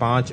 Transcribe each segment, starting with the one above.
5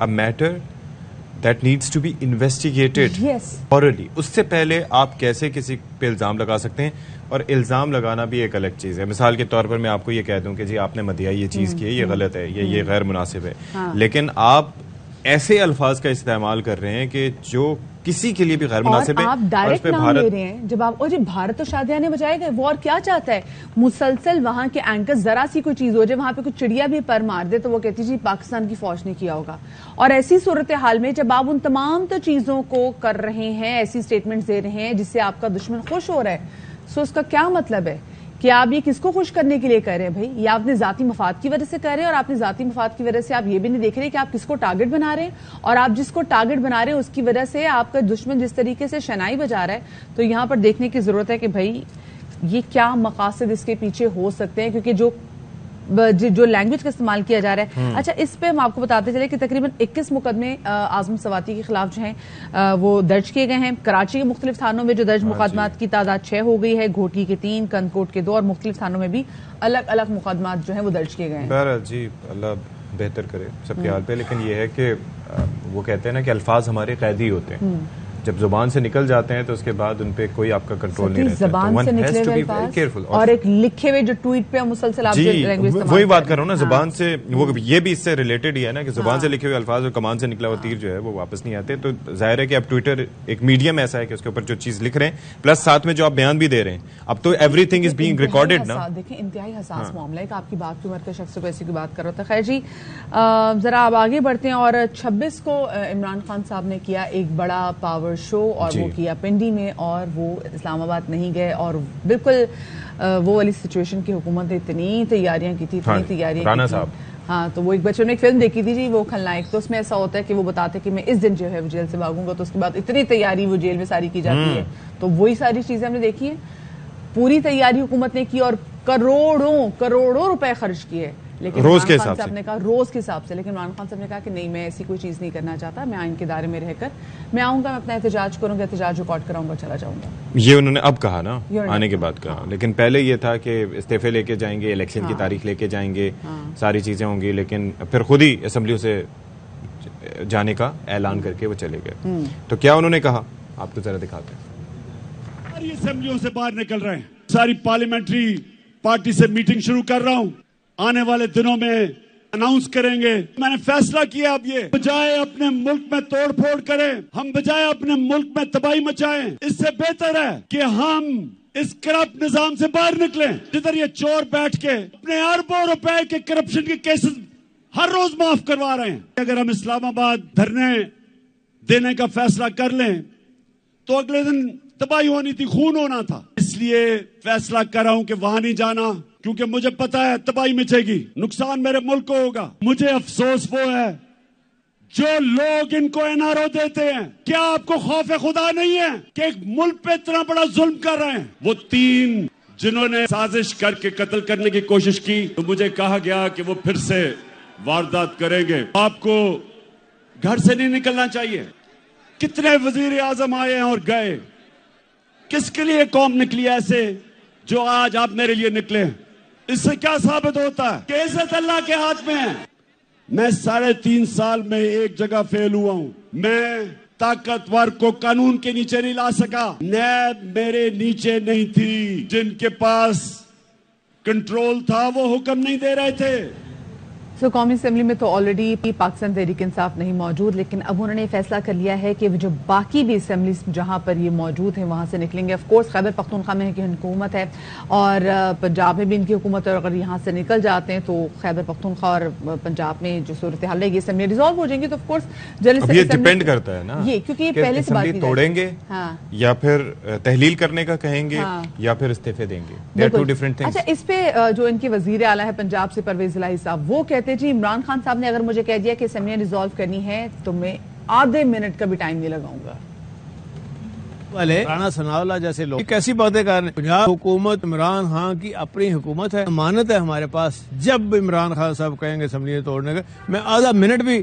a matter that needs to be investigated thoroughly. اس سے پہلے آپ کیسے کسی پہ الزام لگا سکتے ہیں؟ اور الزام لگانا بھی ایک الگ چیز ہے. مثال کے طور پر میں آپ کو یہ کہہ دوں کہ جی آپ نے مدیحہ یہ چیز کی ہے، یہ غلط ہے، یہ غیر مناسب ہے، لیکن آپ ایسے الفاظ کا استعمال کر رہے ہیں کہ جو کسی کے لیے بھی غیر مناسب ہے. آپ ڈائریکٹ نام لے رہے ہیں. جب آپ جی بھارت تو شادیاں نے بجائے گئے، وہ اور کیا چاہتا ہے؟ مسلسل وہاں کے اینکر ذرا سی کوئی چیز ہو جائے، وہاں پہ کچھ چڑیا بھی پر مار دے تو وہ کہتی جی پاکستان کی فوج نے کیا ہوگا. اور ایسی صورتحال میں جب آپ ان تمام تو چیزوں کو کر رہے ہیں، ایسی سٹیٹمنٹس دے رہے ہیں جس سے آپ کا دشمن خوش ہو رہا ہے، سو اس کا کیا مطلب ہے کہ آپ یہ کس کو خوش کرنے کے لیے کہہ رہے ہیں؟ بھائی یہ آپ نے ذاتی مفاد کی وجہ سے کہہ رہے ہیں، اور آپ نے ذاتی مفاد کی وجہ سے آپ یہ بھی نہیں دیکھ رہے کہ آپ کس کو ٹارگٹ بنا رہے ہیں، اور آپ جس کو ٹارگٹ بنا رہے ہیں اس کی وجہ سے آپ کا دشمن جس طریقے سے شنائی بجا رہا ہے. تو یہاں پر دیکھنے کی ضرورت ہے کہ بھائی یہ کیا مقاصد اس کے پیچھے ہو سکتے ہیں، کیونکہ جو لینگویج کا استعمال کیا جا رہا ہے. اچھا، اس پہ ہم آپ کو بتاتے چلے کہ تقریباً 21 مقدمے اعظم سواتی کے خلاف جو ہیں وہ درج کیے گئے ہیں. کراچی کے مختلف تھانوں میں جو درج مقدمات کی تعداد 6 ہو گئی ہے، گھوٹی کے 3، کندکوٹ کے 2 اور مختلف تھانوں میں بھی الگ الگ مقدمات جو ہیں وہ درج کیے گئے ہیں. بہرحال جی اللہ بہتر کرے سب کے حال پہ. لیکن یہ ہے کہ وہ کہتے ہیں نا کہ الفاظ ہمارے قیدی ہوتے ہیں، جب زبان سے نکل جاتے ہیں تو اس کے بعد ان پہ کوئی آپ کا کنٹرول نہیں رہتا. زبان سے نکلے ہوئے الفاظ اور ایک لکھے ہوئے جو ٹویٹ پہ مسلسل آپ لینگویج استعمال، وہی بات کر رہا ہوں نا. زبان سے وہ یہ بھی اس سے ریلیٹڈ ہی ہے نا کہ زبان سے لکھے ہوئے الفاظ اور کمان سے نکلا ہوا تیر جو ہے وہ واپس نہیں آتے. تو ظاہر ہے کہ اب ٹویٹر ایک میڈیم ایسا ہے کہ اس کے اوپر جو چیز لکھ رہے ہیں پلس ساتھ میں جو آپ بیان بھی دے رہے ہیں، اب تو every thing is being recorded نا. دیکھیں انتہائی حساس معاملہ ہے کہ آپ کی بات کی عمر کے شخص کو ایسی کی بات کر رہا تھا. خیر جی ذرا آپ آگے بڑھتے ہیں. اور 26 کو عمران خان صاحب نے کیا ایک بڑا پاور شو، اور وہ کیا پنڈی میں، اور وہ اسلام آباد نہیں گئے، اور بالکل وہ والی سچویشن کی حکومت نے اتنی تیاریاں کی تھی، اتنی تیاریاں کی تھی. ہاں تو وہ ایک بچوں نے ایک فلم دیکھی تھی جی وہ کھلنائک، تو اس میں ایسا ہوتا ہے کہ وہ بتاتے کہ میں اس دن جو ہے وہ جیل سے بھاگوں گا، تو اس کے بعد اتنی تیاری وہ جیل میں ساری کی جاتی ہے. تو وہی ساری چیزیں ہم نے دیکھی ہیں. پوری تیاری حکومت نے کی اور کروڑوں روپے خرچ کیے، لیکن روز کے حساب صاحب نے کہا روز کے حساب سے، لیکن عمران خان صاحب نے کہا کہ نہیں میں ایسی کوئی چیز نہیں کرنا چاہتا، میں آئین کے دائرے میں رہ کر میں آؤں گا، میں اپنا احتجاج کروں گا، احتجاج ریکارڈ کراؤں گا، چلا جاؤں گا. یہ انہوں نے اب کہا نا، آنے کے بعد کہا. لیکن پہلے یہ تھا کہ استعفے لے کے جائیں گے، الیکشن کی تاریخ لے کے جائیں گے، ساری چیزیں ہوں گی، لیکن پھر خود ہی اسمبلیوں سے جانے کا اعلان کر کے وہ چلے گئے. تو کیا انہوں نے کہا آپ کو ذرا دکھاتے ہیں. ساری اسمبلیوں سے باہر نکل رہے ہیں، ساری پارلیمنٹری پارٹی سے میٹنگ شروع کر رہا ہوں، آنے والے دنوں میں اناؤنس کریں گے. میں نے فیصلہ کیا اب یہ بجائے اپنے ملک میں توڑ پھوڑ کریں، ہم بجائے اپنے ملک میں تباہی مچائیں، اس سے بہتر ہے کہ ہم اس کرپٹ نظام سے باہر نکلیں جدھر یہ چور بیٹھ کے اپنے اربوں روپے کے کرپشن کے کیسز ہر روز معاف کروا رہے ہیں. اگر ہم اسلام آباد دھرنے دینے کا فیصلہ کر لیں تو اگلے دن تباہی ہونی تھی، خون ہونا تھا. اس لیے فیصلہ کر رہا ہوں کہ وہاں نہیں جانا، کیونکہ مجھے پتا ہے تباہی مچے گی، نقصان میرے ملک کو ہوگا. مجھے افسوس وہ ہے جو لوگ ان کو این آر او دیتے ہیں. کیا آپ کو خوف خدا نہیں ہے کہ ایک ملک پہ اتنا بڑا ظلم کر رہے ہیں؟ وہ 3 جنہوں نے سازش کر کے قتل کرنے کی کوشش کی، تو مجھے کہا گیا کہ وہ پھر سے واردات کریں گے. آپ کو گھر سے نہیں نکلنا چاہیے. کتنے وزیر اعظم آئے ہیں اور گئے، کس کے لیے قوم نکلی ایسے جو آج آپ میرے لیے نکلے؟ اس سے کیا ثابت ہوتا ہے کہ عزت اللہ کے ہاتھ میں ہے. میں 3.5 سال میں ایک جگہ فیل ہوا ہوں. میں طاقتور کو قانون کے نیچے نہیں لا سکا. نیب میرے نیچے نہیں تھی، جن کے پاس کنٹرول تھا وہ حکم نہیں دے رہے تھے. قومی اسمبلی میں تو آلریڈی پاکستان تحریک انصاف نہیں موجود، لیکن اب انہوں نے فیصلہ کر لیا ہے کہ جو باقی بھی اسمبلیز جہاں پر یہ موجود ہیں وہاں سے نکلیں گے. آف کورس خیبر پختونخوا میں کی حکومت ہے اور پنجاب میں بھی ان کی حکومت ہے، اور اگر یہاں سے نکل جاتے ہیں تو خیبر پختونخوا اور پنجاب میں جو صورتحال ہے یہ اسمبلی ریزالو ہو جائیں گی. تو آف کورس یہ ڈیپینڈ کرتا ہے نا، یہ کیونکہ یہ پہلے سے بات توڑیں گے یا پھر تحلیل کرنے کا کہیں گے یا پھر استعفے دیں گے. اچھا اس پہ جو ان کے وزیر اعلیٰ ہے پنجاب سے پرویز الہی صاحب، وہ کہتے جی عمران خان صاحب نے اگر مجھے کہہ دیا کہ اسمبلیاں ریزالو کرنی ہے تو میں آدھے منٹ کا بھی ٹائم نہیں لگاؤں گا. رانا ثناءاللہ جیسے لوگ کیسی باتیں کر رہے ہیں. پنجاب حکومت عمران خان کی اپنی حکومت ہے، امانت ہے ہمارے پاس. جب عمران خان صاحب کہیں گے اسمبلیاں توڑنے کا، میں آدھا منٹ بھی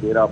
13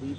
30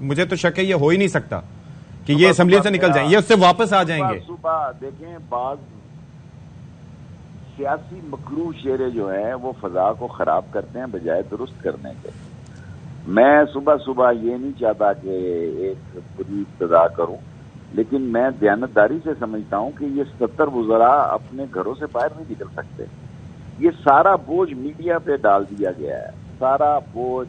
مجھے تو شک ہے یہ ہو ہی نہیں سکتا کہ یہ اسمبلیوں سے نکل جائیں, یہ اس سے واپس آ جائیں گے. صبح دیکھیں بعض سیاسی مکروہ شعرے جو ہیں وہ فضا کو خراب کرتے ہیں بجائے درست کرنے کے. میں صبح یہ نہیں چاہتا کہ ایک بری ابتدا کروں, لیکن میں دیانتداری سے سمجھتا ہوں کہ یہ 70 وزراء اپنے گھروں سے باہر نہیں نکل سکتے. یہ سارا بوجھ میڈیا پہ ڈال دیا گیا ہے, سارا بوجھ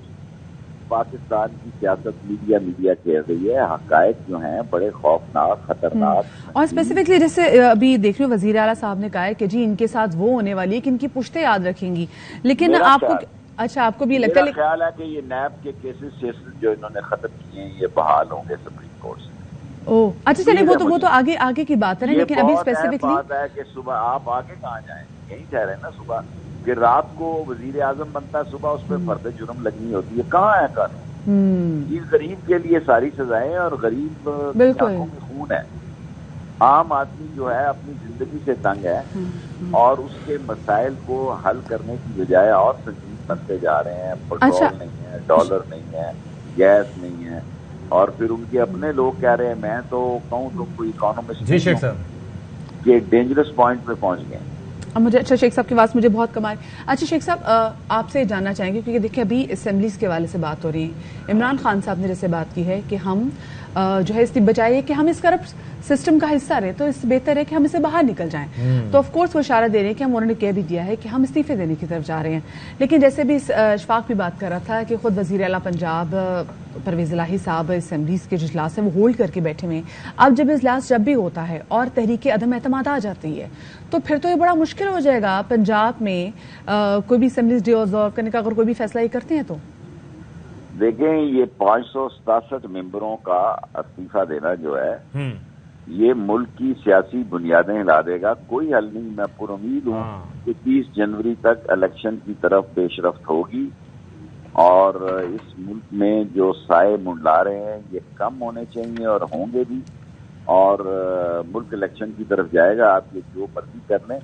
پاکستان کی سیاست میڈیا کہہ رہی ہے. حقائق جو ہیں بڑے خوفناک خطرناک. اور اسپیسیفکلی جیسے ابھی دیکھ رہے ہو وزیر اعلیٰ صاحب نے کہا ہے کہ جی ان کے ساتھ وہ ہونے والی ہے کہ ان کی پشتیں یاد رکھیں گی, لیکن آپ کو اچھا آپ کو بھی لگتا ہے, میرا خیال ہے کہ یہ نیب کے کیسز جو انہوں نے ختم کیے ہیں یہ بحال ہوں گے سپریم کورٹ سے. اچھا چلیں وہ تو آگے کی بات ہے, لیکن ابھی اسپیسیفکلی بات ہے کہ صبح آپ آگے کہاں جائیں, یہیں کہہ رہے ہیں نا صبح کہ رات کو وزیر اعظم بنتا ہے, صبح اس پہ فرد جرم لگنی ہوتی ہے. کہاں ہے قانون؟ یہ غریب کے لیے ساری سزائیں اور غریب کی آنکھوں میں خون ہے. عام آدمی جو ہے اپنی زندگی سے تنگ ہے اور اس کے مسائل کو حل کرنے کی بجائے اور سنجیدہ بنتے جا رہے ہیں. پیٹرول نہیں ہے, ڈالر نہیں ہے, گیس نہیں ہے, اور پھر ان کے اپنے لوگ کہہ رہے ہیں, میں تو کہوں تو کوئی اکانومسٹ جی شیخ صاحب یہ ڈینجرس پوائنٹ پہ پہنچ گئے. مجھے اچھا شیخ صاحب کی بات مجھے بہت کم آئی. اچھا شیخ صاحب آپ سے جاننا چاہیں گے کیونکہ دیکھیں ابھی اسمبلیز کے حوالے سے بات ہو رہی ہے, عمران خان صاحب نے جیسے بات کی ہے کہ ہم جو ہے اس کی بجائے کہ ہم اس کرپٹ سسٹم کا حصہ رہے تو اس سے بہتر ہے کہ ہم اسے باہر نکل جائیں. تو آف کورس وہ اشارہ دے رہے ہیں کہ ہم انہوں نے کہہ بھی دیا ہے کہ ہم استعفے دینے کی طرف جا رہے ہیں. لیکن جیسے بھی اشفاق بھی بات کر رہا تھا کہ خود وزیر اعلیٰ پنجاب پرویز الہی صاحب اسمبلیز کے جو اجلاس ہیں وہ ہولڈ کر کے بیٹھے ہوئے ہیں. اب جب اجلاس جب بھی ہوتا ہے اور تحریک عدم اعتماد آ جاتی ہے تو پھر تو یہ بڑا مشکل ہو جائے گا پنجاب میں کوئی بھی اسمبلیز ڈے آبزرو کرنے کا, اگر کوئی بھی فیصلہ یہ کرتے ہیں تو. دیکھیں یہ 567 ممبروں کا استعفیٰ دینا جو ہے یہ ملک کی سیاسی بنیادیں ہلا دے گا. کوئی حل نہیں. میں پر امید ہوں کہ 30 جنوری تک الیکشن کی طرف پیش رفت ہوگی اور اس ملک میں جو سائے منڈلا رہے ہیں یہ کم ہونے چاہیے اور ہوں گے بھی, اور ملک الیکشن کی طرف جائے گا. آپ یہ جو مرضی کر لیں.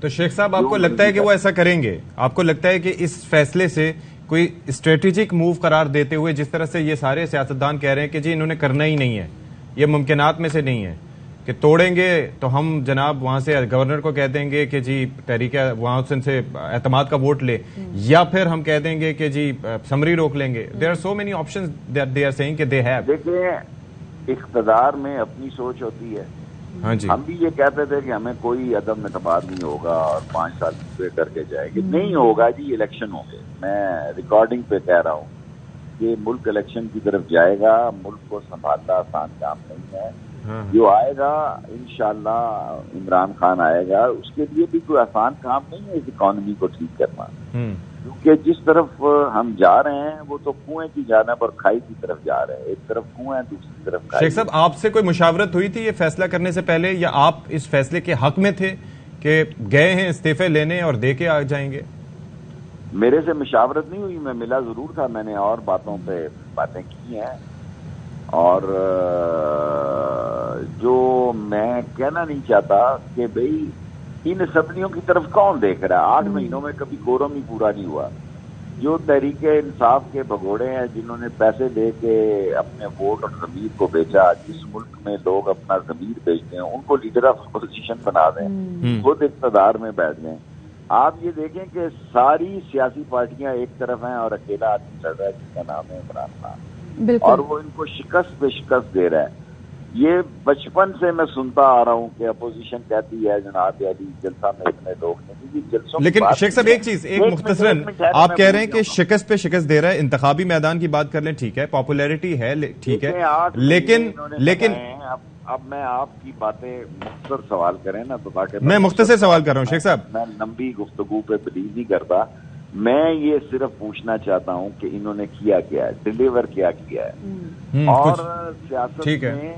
تو شیخ صاحب آپ کو لگتا ہے کہ وہ ایسا کریں گے؟ آپ کو لگتا ہے کہ اس فیصلے سے کوئی اسٹریٹجک موو قرار دیتے ہوئے, جس طرح سے یہ سارے سیاستدان کہہ رہے ہیں کہ جی انہوں نے کرنا ہی نہیں ہے, یہ ممکنات میں سے نہیں ہے کہ توڑیں گے تو ہم جناب وہاں سے گورنر کو کہہ دیں گے کہ جی تحریک وہاں سے اعتماد کا ووٹ لے, یا پھر ہم کہہ دیں گے کہ جی سمری روک لیں گے. There are so many options that they are saying کہ دے ہیو. دیکھیں اقتدار میں اپنی سوچ ہوتی ہے. ہاں جی, ہم بھی یہ کہتے تھے کہ ہمیں کوئی عدم اعتماد نہیں ہوگا اور 5 سال پورے کر کے جائے گی. نہیں ہوگا جی, الیکشن ہوں گے. میں ریکارڈنگ پہ کہہ رہا ہوں کہ ملک الیکشن کی طرف جائے گا. ملک کو سنبھالنا آسان کام نہیں ہے. جو آئے گا انشاءاللہ عمران خان آئے گا, اس کے لیے بھی کوئی آسان کام نہیں ہے اس اکانومی کو ٹھیک کرنا, کیونکہ جس طرف ہم جا رہے ہیں وہ تو کنویں کی جانب اور کھائی کی طرف جا رہے ہیں. ایک طرف کنویں دوسری طرف کھائی. شیخ صاحب آپ سے کوئی مشاورت ہوئی تھی یہ فیصلہ کرنے سے پہلے, یا آپ اس فیصلے کے حق میں تھے کہ گئے ہیں استعفے لینے اور دے کے آ جائیں گے؟ میرے سے مشاورت نہیں ہوئی, میں ملا ضرور تھا. میں نے اور باتوں پہ باتیں کی ہیں, اور جو میں کہنا نہیں چاہتا کہ بھئی ان اسمبلیوں کی طرف کون دیکھ رہا ہے. 8 مہینوں میں کبھی کورم ہی پورا نہیں ہوا. جو تحریک انصاف کے بھگوڑے ہیں جنہوں نے پیسے دے کے اپنے ووٹ اور ضمیر کو بیچا, جس ملک میں لوگ اپنا ضمیر بیچتے ہیں ان کو لیڈر آف اپوزیشن بنا دیں, خود اقتدار میں بیٹھ جائیں. آپ یہ دیکھیں کہ ساری سیاسی پارٹیاں ایک طرف ہیں اور اکیلا آدمی لڑ رہا ہے جس کا نام ہے عمران خان, اور وہ ان کو شکست پہ شکست دے رہا ہے. یہ بچپن سے میں سنتا آ رہا ہوں کہ اپوزیشن کہتی ہے جناب علی جلسہ میں اتنے لوگ نہیں, جلسوں. لیکن شیخ صاحب ایک چیز, ایک مختصراً آپ کہہ رہے ہیں کہ شکست پہ شکست دے رہا ہے. انتخابی میدان کی بات کر لیں, ٹھیک ہے, پاپولیرٹی ہے, ٹھیک ہے, لیکن اب میں آپ کی باتیں مختصر سوال کریں نا تو تاکہ میں مختصر سوال کر رہا ہوں. شیخ صاحب میں لمبی گفتگو پہ بلیو نہیں کرتا. میں یہ صرف پوچھنا چاہتا ہوں کہ انہوں نے کیا کیا ہے, ڈیلیور کیا کیا ہے, اور سیاست میں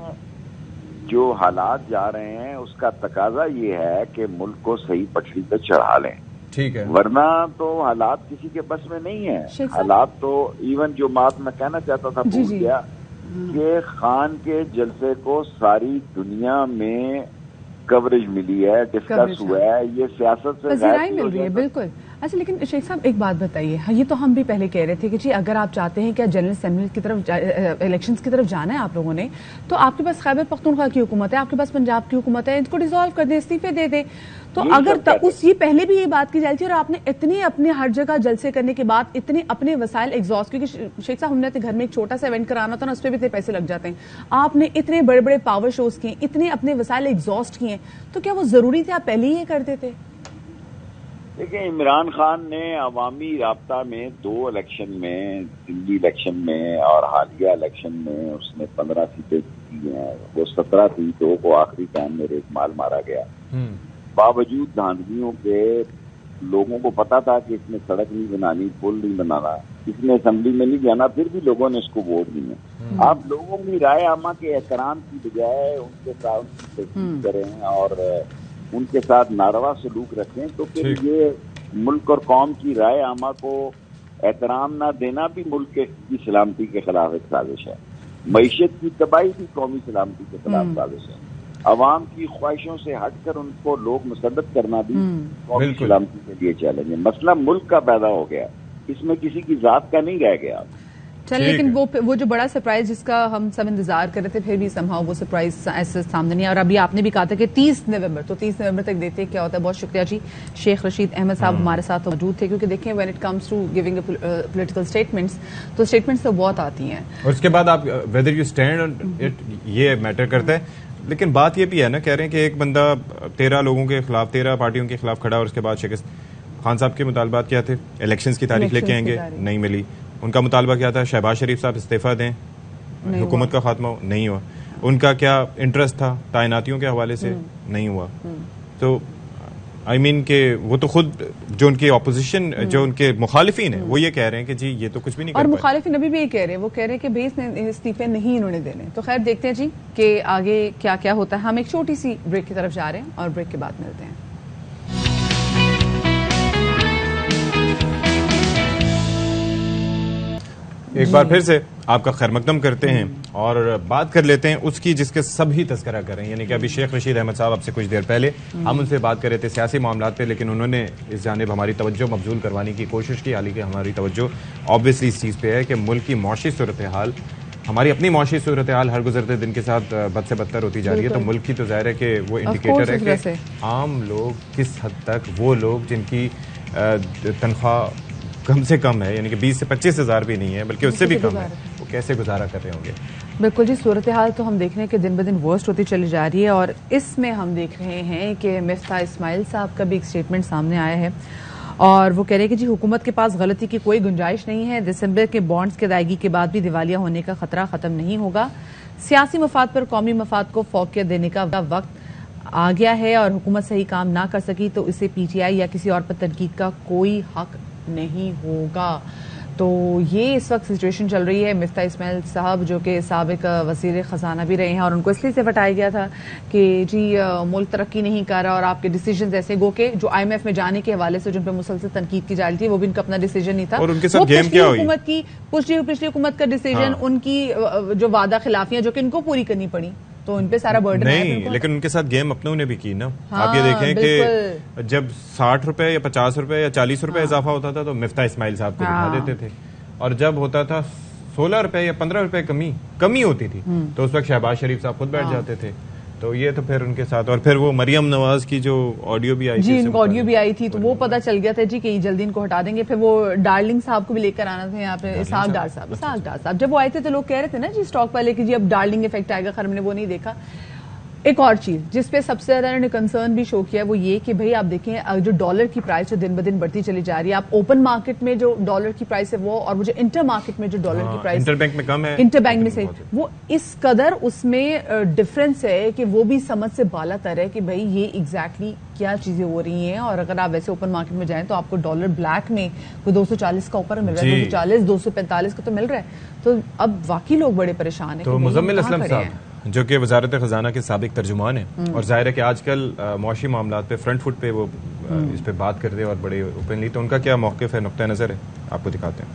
جو حالات جا رہے ہیں اس کا تقاضا یہ ہے کہ ملک کو صحیح پٹری پہ چڑھا لیں. ٹھیک ہے, ورنہ تو حالات کسی کے بس میں نہیں ہے. حالات تو ایون جو بات میں کہنا چاہتا تھا بھول گیا کہ خان کے جلسے کو ساری دنیا میں کوریج ملی ہے, ڈسکس ہوا ہے. یہ سیاست سے پذیرائی مل رہی ہے. بالکل اچھا لیکن شیخ صاحب ایک بات بتائیے، یہ تو ہم بھی پہلے کہہ رہے تھے کہ جی اگر آپ چاہتے ہیں کہ جنرل اسمبلی کی طرف الیکشنز کی طرف جانا ہے آپ لوگوں نے، تو آپ کے پاس خیبر پختونخوا کی حکومت ہے، آپ کے پاس پنجاب کی حکومت ہے، ان کو ڈیزالو کر دیں، استعفے دے دیں. تو اگر یہ پہلے بھی یہ بات کی جاتی تھی اور آپ نے اتنے اپنے ہر جگہ جلسے کرنے کے بعد اتنے اپنے وسائل ایگزاسٹ، کیونکہ شیخ صاحب ہم نے اپنے گھر میں ایک چھوٹا سا ایونٹ کرانا تھا نا، اس پہ بھی اتنے پیسے لگ جاتے ہیں، آپ نے اتنے بڑے بڑے پاور شوز کیے، اتنے اپنے وسائل ایگزاسٹ کیے، تو کیا وہ ضروری تھے آپ پہلے ہی یہ کرتے تھے؟ دیکھیں، عمران خان نے عوامی رابطہ میں 2 الیکشن میں، دلی الیکشن میں اور حالیہ الیکشن میں اس نے 15 سیٹیں جیتی ہیں. وہ 17 تھی، 2 کو آخری ٹائم میں ریت مال مارا گیا. باوجود دھاندلیوں کے لوگوں کو پتا تھا کہ اس نے سڑک نہیں بنانی، پل نہیں بنانا، اس نے اسمبلی میں نہیں جانا، پھر بھی لوگوں نے اس کو ووٹ دیے. آپ لوگوں کی رائے عامہ کے احترام کی بجائے ان کے ساتھ تشدد کریں اور ان کے ساتھ ناروا سلوک رکھیں، تو پھر یہ ملک اور قوم کی رائے عامہ کو احترام نہ دینا بھی ملک کی سلامتی کے خلاف ایک سازش ہے. معیشت کی تباہی بھی قومی سلامتی کے خلاف سازش ہے. عوام کی خواہشوں سے ہٹ کر ان کو لوگ مسلط کرنا بھی قومی سلامتی کے لیے چیلنج ہے. مسئلہ ملک کا پیدا ہو گیا، اس میں کسی کی ذات کا نہیں رہ گیا. چل لیکن وہ جو بڑا سرپرائز جس کا ہم سب انتظار کر رہے تھے، پھر بھی سمہاؤ وہ سرپرائز ایسے سامنے نہیں. اور ابھی آپ نے بھی کہا تھا کہ 30 نومبر، تو 30 نومبر تک دیتے کیا ہوتا ہے. بہت شکریہ جی. شیخ رشید احمد صاحب ہمارے ساتھ موجود تھے، کیونکہ دیکھیں when it comes to giving political statements, تو اسٹیٹمنٹس تو بہت آتی ہیں اور اس کے بعد آپ whether you stand on it, یہ میٹر کرتا ہے. لیکن بات یہ بھی ہے نا، کہہ رہے ہیں کہ ایک بندہ 13 لوگوں کے خلاف، 13 پارٹیوں کے خلاف کھڑا اور اس کے بعد شکست. خان صاحب کے مطالبات کیا تھے؟ الیکشنز کی تاریخ لے کے آئیں گے، نہیں ملی. ان کا مطالبہ کیا تھا؟ شہباز شریف صاحب استعفیٰ دیں، حکومت کا خاتمہ ہو، نہیں ہوا. ان کا کیا انٹرسٹ تھا تعیناتیوں کے حوالے سے؟ نہیں ہوا. تو آئی مین کہ وہ تو خود جو ان کی اپوزیشن، جو ان کے مخالفین ہیں، وہ یہ کہہ رہے ہیں کہ جی یہ تو کچھ بھی نہیں کر اور پائے. مخالفین ابھی بھی یہ کہہ رہے ہیں، وہ کہہ رہے ہیں کہ بھائی اس نے استعفے نہیں انہوں نے دینے. تو خیر دیکھتے ہیں جی کہ آگے کیا کیا ہوتا ہے. ہم ایک چھوٹی سی بریک کی طرف جا رہے ہیں اور بریک کے بعد ملتے ہیں. ایک بار پھر سے آپ کا خیر مقدم کرتے ہیں اور بات کر لیتے ہیں اس کی جس کے سب ہی تذکرہ کریں. یعنی کہ ابھی شیخ رشید احمد صاحب آپ سے کچھ دیر پہلے ہم ان سے بات کر رہے تھے سیاسی معاملات پہ، لیکن انہوں نے اس جانب ہماری توجہ مبذول کروانے کی کوشش کی. حالانکہ ہماری توجہ آبویسلی اس چیز پہ ہے کہ ملک کی معاشی صورتحال، ہماری اپنی معاشی صورتحال ہر گزرتے دن کے ساتھ بد سے بدتر ہوتی جا رہی ہے. تو ملک کی تو ظاہر ہے کہ وہ انڈیکیٹر ہے کہ عام لوگ کس حد تک، وہ لوگ جن کی تنخواہ کم سے کم ہے، یعنی کہ 20 سے 25 ہزار بھی نہیں ہے بلکہ اس سے بھی کم ہے، وہ کیسے گزارا کر رہے ہوں گے. بالکل جی. صورتحال تو ہم دیکھ رہے ہیں کہ دن بدن ورسٹ ہوتی چلی جا رہی ہے، اور اس میں ہم دیکھ رہے ہیں کہ مفتاح اسماعیل صاحب کا بھی ایک اسٹیٹمنٹ سامنے آیا ہے اور وہ کہہ رہے ہیں کہ جی حکومت کے پاس غلطی کی کوئی گنجائش نہیں ہے. دسمبر کے بانڈز کی ادائیگی کے بعد بھی دیوالیہ ہونے کا خطرہ ختم نہیں ہوگا. سیاسی مفاد پر قومی مفاد کو فوقیت دینے کا وقت آ گیا ہے اور حکومت صحیح کام نہ کر سکی تو اسے پی ٹی آئی یا کسی اور پر تنقید کا کوئی حق نہیں ہوگا. تو یہ اس وقت سچویشن چل رہی ہے. مفتاح اسماعیل صاحب جو کہ سابق وزیر خزانہ بھی رہے ہیں اور ان کو اس لیے سے ہٹایا گیا تھا کہ جی ملک ترقی نہیں کر رہا اور آپ کے ڈیسیجنز ایسے گو کہ جو آئی ایم ایف میں جانے کے حوالے سے جن پہ مسلسل تنقید کی جا رہی تھی وہ بھی ان کا اپنا ڈیسیجن نہیں تھا. اور ان کے ساتھ گیم کیا ہوئی؟ حکومت کی پچھلی حکومت کا ڈیسیجن، ان کی جو وعدہ خلافیاں جو کہ ان کو پوری کرنی پڑی، تو ان پہ سارا برڈن نہیں. لیکن ان کے ساتھ گیم اپنوں نے بھی کی نا. آپ یہ دیکھیں کہ جب 60 روپے یا 50 روپے یا 40 روپے اضافہ ہوتا تھا تو مفتاح اسماعیل صاحب کو بٹھا دیتے تھے، اور جب ہوتا تھا 16 روپے یا 15 روپے کمی ہوتی تھی تو اس وقت شہباز شریف صاحب خود بیٹھ جاتے تھے. تو یہ تو پھر ان کے ساتھ، اور پھر وہ مریم نواز کی جو آڈیو بھی آئی تھی، جی ان کو آڈیو بھی آئی تھی، تو وہ پتہ چل گیا تھا جی کہ جلدی ان کو ہٹا دیں گے. پھر وہ ڈارلنگ صاحب کو بھی لے کر آنا تھا یہاں پہ، اسحاق ڈار صاحب جب وہ آئے تھے تو لوگ کہہ رہے تھے نا جی اسٹاک والے کہ جی اب ڈارلنگ افیکٹ آئے گا. خیر ہم نے وہ نہیں دیکھا. ایک اور چیز جس پہ سب سے زیادہ انہوں نے کنسرن بھی شو کیا وہ یہ کہ بھئی آپ دیکھیں جو ڈالر کی پرائس جو دن بدن بڑھتی چلی جا رہی ہے، آپ اوپن مارکیٹ میں جو ڈالر کی پرائس ہے وہ، اور وہ جو انٹر مارکیٹ میں جو ڈالر کی پرائس انٹر بینک میں کم ہے، انٹر بینک میں سے وہ اس قدر اس میں ڈفرنس ہے کہ وہ بھی سمجھ سے بالا تر ہے کہ بھئی یہ ایگزیکٹلی کیا چیزیں ہو رہی ہیں. اور اگر آپ ویسے اوپن مارکیٹ میں جائیں تو آپ کو ڈالر بلیک میں کوئی 240 کا اوپر مل رہا ہے، 240 245 کا تو مل رہا ہے. تو اب واقعی لوگ بڑے پریشان ہیں. تو مزمل اسلم صاحب جو کہ وزارت خزانہ کے سابق ترجمان ہیں، اور ظاہر ہے کہ آج کل معاشی معاملات پہ فرنٹ فٹ پہ وہ اس پہ بات کرتے ہیں اور بڑے اوپنلی، تو ان کا کیا موقف ہے، نقطہ نظر ہے، آپ کو دکھاتے ہیں.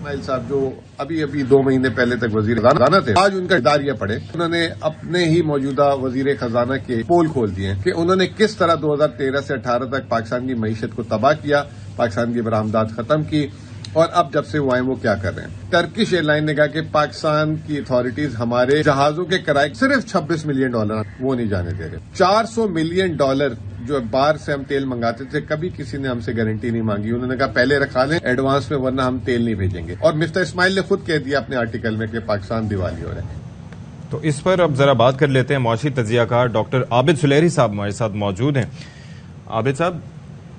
اسماعیل صاحب جو ابھی 2 مہینے پہلے تک وزیر خزانہ تھے، آج ان کا اداریہ پڑے، انہوں نے اپنے ہی موجودہ وزیر خزانہ کے پول کھول دیے کہ انہوں نے کس طرح 2013 سے 18 تک پاکستان کی معیشت کو تباہ کیا، پاکستان کی برآمدات ختم کی، اور اب جب سے وہ آئے وہ کیا کر رہے ہیں۔ ٹرکش ایئر لائن نے کہا کہ پاکستان کی اتھارٹیز ہمارے جہازوں کے کرائے صرف $26 ملین وہ نہیں جانے دے رہے۔ $400 ملین جو باہر سے ہم تیل منگاتے تھے، کبھی کسی نے ہم سے گارنٹی نہیں مانگی، انہوں نے کہا پہلے رکھا لیں ایڈوانس میں ورنہ ہم تیل نہیں بھیجیں گے، اور مسٹر اسماعیل نے خود کہہ دیا اپنے آرٹیکل میں کہ پاکستان دیوالی ہو رہا ہے۔ تو اس پر اب ذرا بات کر لیتے ہیں۔ معاشی تجزیہ کار ڈاکٹر عابد سلیری صاحب ہمارے ساتھ موجود ہیں۔ عابد صاحب،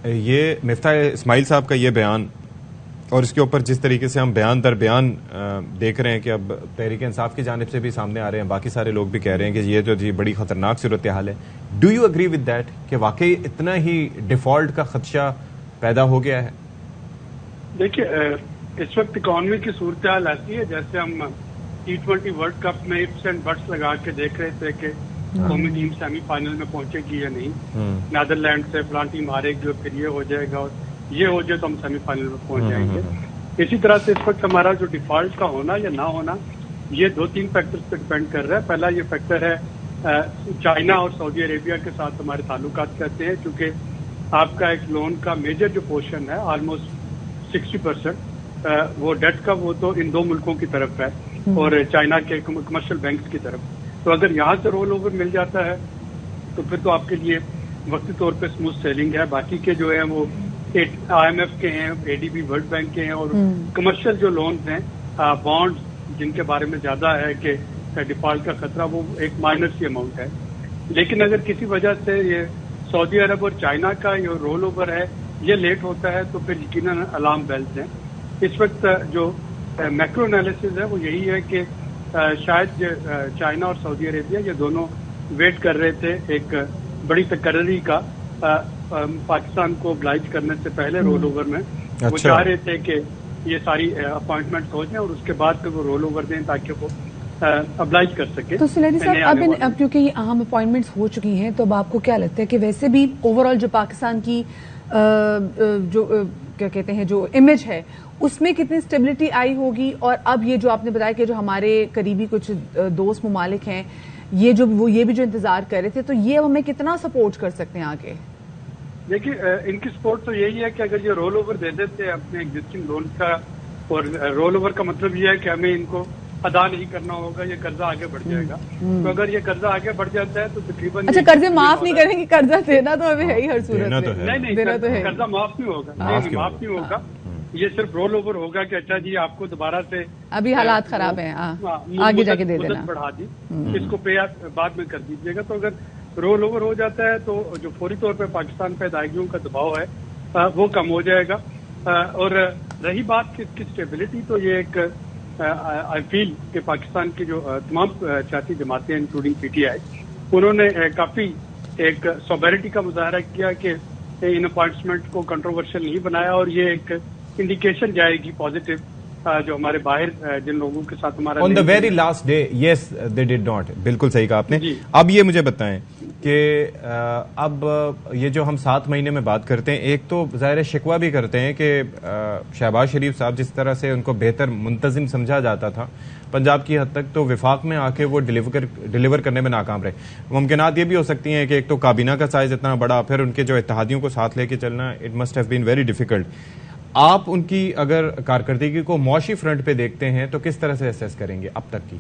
یہ مفتاح اسماعیل صاحب کا یہ بیان اور اس کے اوپر جس طریقے سے ہم بیان در بیان دیکھ رہے ہیں کہ اب تحریک انصاف کی جانب سے بھی سامنے آ رہے ہیں، باقی سارے لوگ بھی کہہ رہے ہیں کہ یہ جو بڑی خطرناک صورتحال ہے، do you agree with that کہ واقعی اتنا ہی ڈیفالٹ کا خدشہ پیدا ہو گیا ہے؟ دیکھیے، اس وقت اکانومی کی صورتحال ایسی ہے جیسے ہم T20 ورلڈ کپ میں اپس اینڈ بٹس لگا کے دیکھ رہے تھے کہ قومی ٹیم سیمی فائنل میں پہنچے گی یا نہیں، نیدرلینڈ سے فلاں ٹیم ہارے گی اور پھر یہ ہو جائے گا اور یہ ہو جائے تو ہم سیمی فائنل میں پہنچ جائیں گے۔ اسی طرح سے اس وقت ہمارا جو ڈیفالٹ کا ہونا یا نہ ہونا، یہ 2-3 فیکٹرز پہ ڈپینڈ کر رہا ہے۔ پہلا یہ فیکٹر ہے چائنا اور سعودی عربیہ کے ساتھ ہمارے تعلقات کہتے ہیں، کیونکہ آپ کا ایک لون کا میجر جو پورشن ہے آلموسٹ 60% وہ ڈیٹ کا وہ تو ان 2 ملکوں کی طرف ہے اور چائنا کے کمرشل بینکس کی طرف۔ تو اگر یہاں سے رول اوور مل جاتا ہے تو پھر تو آپ کے لیے وقتی طور پہ اسموتھ سیلنگ ہے۔ باقی کے جو ہیں وہ IMF کے ہیں، ADB ورلڈ بینک کے ہیں، اور کمرشل جو لونز ہیں، بانڈ جن کے بارے میں زیادہ ہے کہ ڈیفالٹ کا خطرہ، وہ ایک مائنر سی اماؤنٹ ہے۔ لیکن اگر کسی وجہ سے یہ سعودی عرب اور چائنا کا یہ رول اوور ہے یہ لیٹ ہوتا ہے تو پھر یقیناً الارم بیلز ہیں۔ اس وقت جو میکرو انالیسز ہے وہ یہی ہے کہ شاید چائنا اور سعودی عربیہ یہ دونوں ویٹ کر رہے تھے ایک بڑی تقرری کا پاکستان کو oblige کرنے سے پہلے رول اوور میں۔ وہ چاہ رہے تھے کہ یہ ساری اپوائنٹمنٹ ہو جائیں اور اس کے بعد پھر وہ رول اوور دیں تاکہ وہ oblige کر سکیں۔ تو سلیری صاحب، اب کیونکہ یہ اہم اپوائنٹمنٹس ہو چکی ہیں تو اب آپ کو کیا لگتا ہے کہ ویسے بھی اوور آل جو پاکستان کی جو کیا کہتے ہیں جو امیج ہے اس میں کتنی اسٹیبلٹی آئی ہوگی؟ اور اب یہ جو آپ نے بتایا کہ جو ہمارے قریبی کچھ دوست ممالک ہیں یہ بھی جو انتظار کر رہے تھے، تو یہ ہمیں کتنا سپورٹ کر سکتے ہیں آگے؟ دیکھیے، ان کی سپورٹ تو یہی ہے کہ اگر یہ رول اوور دے دیتے اپنے ایگزسٹنگ لون کا، اور رول اوور کا مطلب یہ ہے کہ ہمیں ان کو ادا نہیں کرنا ہوگا، یہ قرضہ آگے بڑھ جائے گا۔ تو اگر یہ قرضہ آگے بڑھ جاتا ہے تو تقریباً قرضے معاف نہیں کریں گے، قرضہ دینا تو ہمیں ہے ہی ہر صورت میں۔ نہیں، قرضہ معاف نہیں ہوگا، معاف نہیں ہوگا، یہ صرف رول اوور ہوگا کہ اچھا جی آپ کو دوبارہ سے ابھی حالات خراب ہیں، آگے جا کے دے دینا، بڑھا دی، اس کو پے بعد میں کر دیجیے گا۔ تو اگر رول اوور ہو جاتا ہے تو جو فوری طور پہ پاکستان پہ ادائیگیوں کا دباؤ ہے وہ کم ہو جائے گا۔ اور رہی بات کی اسٹیبلٹی، تو یہ ایک آئی فیل کہ پاکستان کی جو تمام سیاسی جماعتیں انکلوڈنگ PTI انہوں نے کافی ایک سوبیرٹی کا مظاہرہ کیا کہ ان اپوائنٹمنٹ کو کنٹروورشل نہیں بنایا، اور یہ ایک انڈیکیشن جائے گی پازیٹو جو ہمارے باہر جن لوگوں کے ساتھ ہمارا on the very last day, yes they did not, بالکل صحیح کہا آپ نے۔ اب یہ مجھے بتائیں کہ اب یہ جو ہم 7 مہینے میں بات کرتے ہیں، ایک تو ظاہر شکوہ بھی کرتے ہیں کہ شہباز شریف صاحب جس طرح سے ان کو بہتر منتظم سمجھا جاتا تھا پنجاب کی حد تک، تو وفاق میں آ کے وہ ڈیلیور کرنے میں ناکام رہے۔ ممکنات یہ بھی ہو سکتی ہیں کہ ایک تو کابینہ کا سائز اتنا بڑا، پھر ان کے جو اتحادیوں کو ساتھ لے کے چلنا، it must have been very difficult. آپ ان کی اگر کارکردگی کو معاشی فرنٹ پہ دیکھتے ہیں تو کس طرح سے اسیس کریں گے اب تک کی؟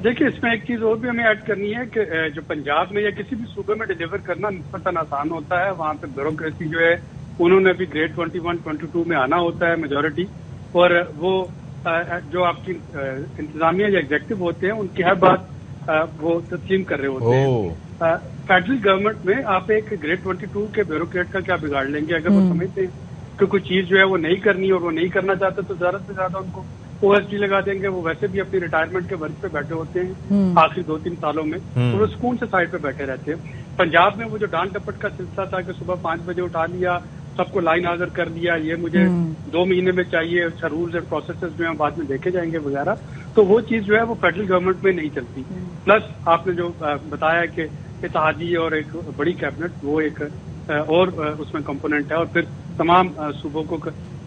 دیکھیے، اس میں ایک چیز اور بھی ہمیں ایڈ کرنی ہے کہ جو پنجاب میں یا کسی بھی صوبے میں ڈیلیور کرنا نسبتاً آسان ہوتا ہے، وہاں پہ بیوروکریسی جو ہے انہوں نے بھی گریڈ 21, 22 میں آنا ہوتا ہے میجورٹی، اور وہ جو آپ کی انتظامیہ یا ایگزیکٹو ہوتے ہیں ان کی ہر بات وہ تسلیم کر رہے ہوتے ہیں۔ فیڈرل گورنمنٹ میں آپ ایک گریڈ 22 کے بیوروکریٹ کا کیا بگاڑ لیں گے؟ اگر وہ سمجھتے ہیں کہ کوئی چیز جو ہے وہ نہیں کرنی اور وہ نہیں کرنا چاہتے تو زیادہ سے زیادہ ان کو OSD لگا دیں گے۔ وہ ویسے بھی اپنی ریٹائرمنٹ کے ورک پہ بیٹھے ہوتے ہیں آخری 2-3 سالوں میں، تو وہ سکون سے سائڈ پہ بیٹھے رہتے ہیں۔ پنجاب میں وہ جو ڈانٹ ڈپٹ کا سلسلہ تھا کہ صبح 5 بجے اٹھا لیا، سب کو لائن حاضر کر لیا، یہ مجھے 2 مہینے میں چاہیے، اچھا رولز اینڈ پروسیسز جو ہیں بعد میں دیکھے جائیں گے وغیرہ، تو وہ چیز جو ہے وہ فیڈرل گورنمنٹ میں نہیں چلتی۔ پلس آپ نے جو بتایا کہ اتحادی اور ایک بڑی کیبنٹ، وہ ایک اور اس میں کمپوننٹ ہے، اور پھر تمام صوبوں کو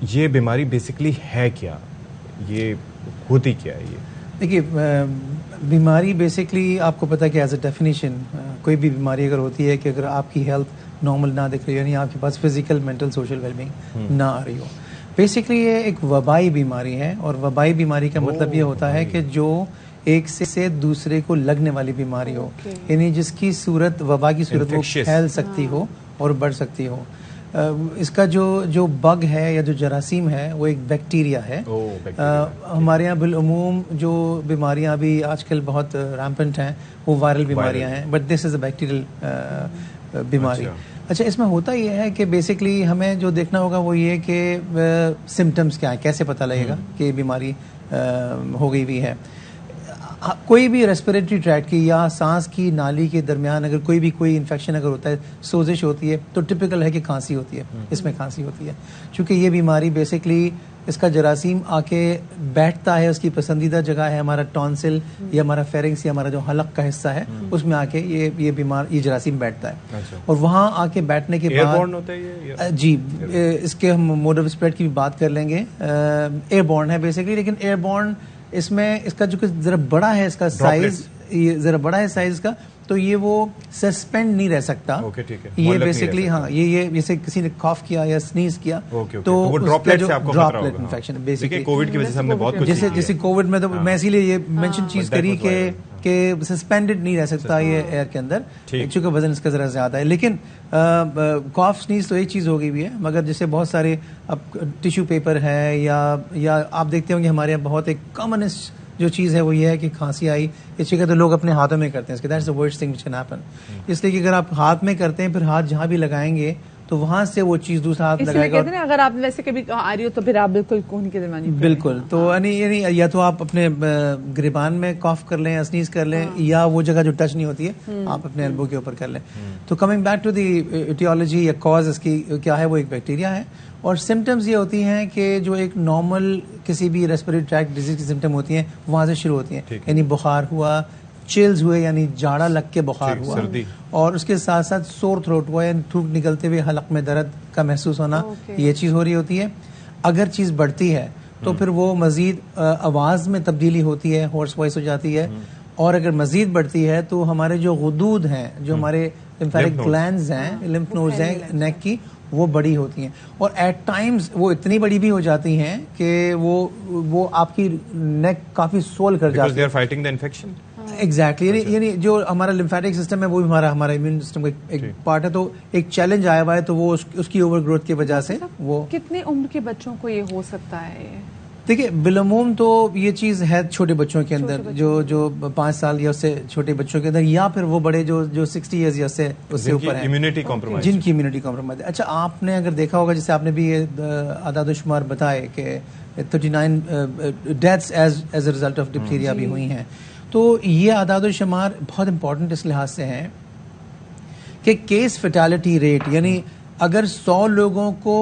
یہ بیماری بیسکلی ہے کیا, یہ ہوتی کیا ہے؟ یہ دیکھیے بیماری بیسکلی آپ کو پتہ ہے کہ ایز اے ڈیفینیشن کوئی بھی بیماری اگر ہوتی ہے کہ اگر آپ کی ہیلتھ نارمل نہ دکھ رہی ہو, یعنی آپ کے پاس physical mental social well being نہ آ رہی ہو, بیسکلی یہ ایک وبائی بیماری ہے. اور وبائی بیماری کا مطلب یہ ہوتا ہے کہ جو ایک سے دوسرے کو لگنے والی بیماری ہو, یعنی جس کی صورت وبا کی صورت وہ پھیل سکتی ہو اور بڑھ سکتی ہو. اس کا جو بگ ہے یا جو جراثیم ہے وہ ایک بیکٹیریا ہے. ہمارے یہاں بالعموم جو بیماریاں ابھی آج کل بہت ریمپنٹ ہیں وہ وائرل بیماریاں ہیں, but this is a bacterial بیماری. اچھا, اس میں ہوتا یہ ہے کہ بیسکلی ہمیں جو دیکھنا ہوگا وہ یہ کہ سمٹمز کیا ہیں, کیسے پتہ لگے گا کہ بیماری ہو گئی ہوئی ہے. کوئی بھی ریسپیریٹری ٹریکٹ کی یا سانس کی نالی کے درمیان اگر کوئی انفیکشن اگر ہوتا ہے, سوزش ہوتی ہے, تو ٹپیکل ہے کہ کھانسی ہوتی ہے, اس میں کھانسی ہوتی ہے. چونکہ یہ بیماری بیسکلی اس کا جراثیم آ کے بیٹھتا ہے, اس کی پسندیدہ جگہ ہے ہمارا ٹونسل یا ہمارا فیرنگس یا ہمارا جو حلق کا حصہ ہے, اس میں آ کے یہ جراثیم بیٹھتا ہے. اور وہاں آ کے بیٹھنے کے بعد جی اس کے ہم موڈ آف اسپریڈ کی بھی بات کر لیں گے. ایئر بورن ہے بیسکلی, لیکن ایئر بورن اس میں اس کا جو ذرا بڑا ہے, اس کا سائز ذرا بڑا ہے سائز کا, تو یہ وہ سسپینڈ نہیں رہ سکتا. یہ بیسکلی ہاں یہ جیسے کسی نے کاف کیا یا سنیز کیا تو ڈراپلیٹ انفیکشن بیسکلی کووڈ کی وجہ سے ہم نے بہت کچھ جیسے کووڈ میں تو میں اسی لیے یہ مینشن چیز کری کہ سسپینڈڈ نہیں رہ سکتا یہ ایئر کے اندر, چونکہ وزن اس کا ذرا زیادہ ہے. لیکن کاف سنیز تو ایک چیز ہو گئی بھی ہے, مگر جیسے بہت سارے اب ٹیشو پیپر ہے یا آپ دیکھتے ہوں گے ہمارے یہاں بہت ایک کامنسٹ جو چیز ہے وہ یہ ہے کہ کھانسی آئی اس چیز کا تو لوگ اپنے ہاتھوں میں کرتے ہیں, that's the worst thing which can happen. اس لیے کہ اگر آپ ہاتھ میں کرتے ہیں پھر ہاتھ جہاں بھی لگائیں گے تو وہاں سے وہ چیز دوسرا ہاتھ لگائے گا. اگر آپ ویسے کبھی آ رہی ہو تو پھر آپ بالکل کون کے درمیان بالکل, تو یعنی یا تو آپ اپنے گریبان میں کاف کر لیں, اسنیز کر لیں, یا وہ جگہ جو ٹچ نہیں ہوتی ہے آپ اپنے ایلبو کے اوپر کر لیں. تو coming back to the aetiology یا کاز اس کی کیا ہے, وہ ایک بیکٹیریا ہے. اور سمٹمز یہ ہوتی ہیں کہ جو ایک نارمل کسی بھی ریسپیریٹری ٹریکٹ ڈیزیز کی سمٹم ہوتی ہیں وہاں سے شروع ہوتی ہیں, یعنی بخار ہوا, چلز ہوئے یعنی جاڑا لگ کے بخار ہوا, اور اس کے ساتھ ساتھ سور تھروٹ ہوا یعنی تھوک نکلتے ہوئے حلق میں درد کا محسوس ہونا, یہ چیز ہو رہی ہوتی ہے. اگر چیز بڑھتی ہے تو پھر وہ مزید آواز میں تبدیلی ہوتی ہے, ہورس وائس ہو جاتی ہے. اور اگر مزید بڑھتی ہے تو ہمارے جو غدود ہیں, جو ہمارے لمفیٹک گلینڈز ہیں, لمف نوڈز ہیں نیک کی, وہ بڑی ہوتی ہیں. اور ایٹ ٹائمز وہ اتنی بڑی بھی ہو جاتی ہیں کہ وہ آپ کی نیک کافی سول کر جاتی ہے. ایگزیکٹلی, یعنی جو ہمارا لمفیٹک سسٹم ہے وہ بھی ہمارا امیون سسٹم کا ایک پارٹ ہے. تو ایک چیلنج آیا ہوا ہے, تو وہ اس کی اوور گروتھ کی وجہ سے وہ. کتنے عمر کے بچوں کو یہ ہو سکتا ہے؟ دیکھیے بالعموم تو یہ چیز ہے چھوٹے بچوں کے اندر, جو 5 سال یا اس سے چھوٹے بچوں کے اندر, یا پھر وہ بڑے جو 60 ایئرز یا اس سے اوپر ہیں, جن کی امیونٹی کمپرومائز ہے. اچھا, آپ نے اگر دیکھا ہوگا جیسے آپ نے بھی اعداد و شمار بتائے کہ 39 deaths as a result of diphtheria بھی ہوئی ہیں. تو یہ اعداد و شمار بہت امپورٹنٹ اس لحاظ سے ہیں کہ کیس فیٹیلٹی ریٹ, یعنی اگر 100 لوگوں کو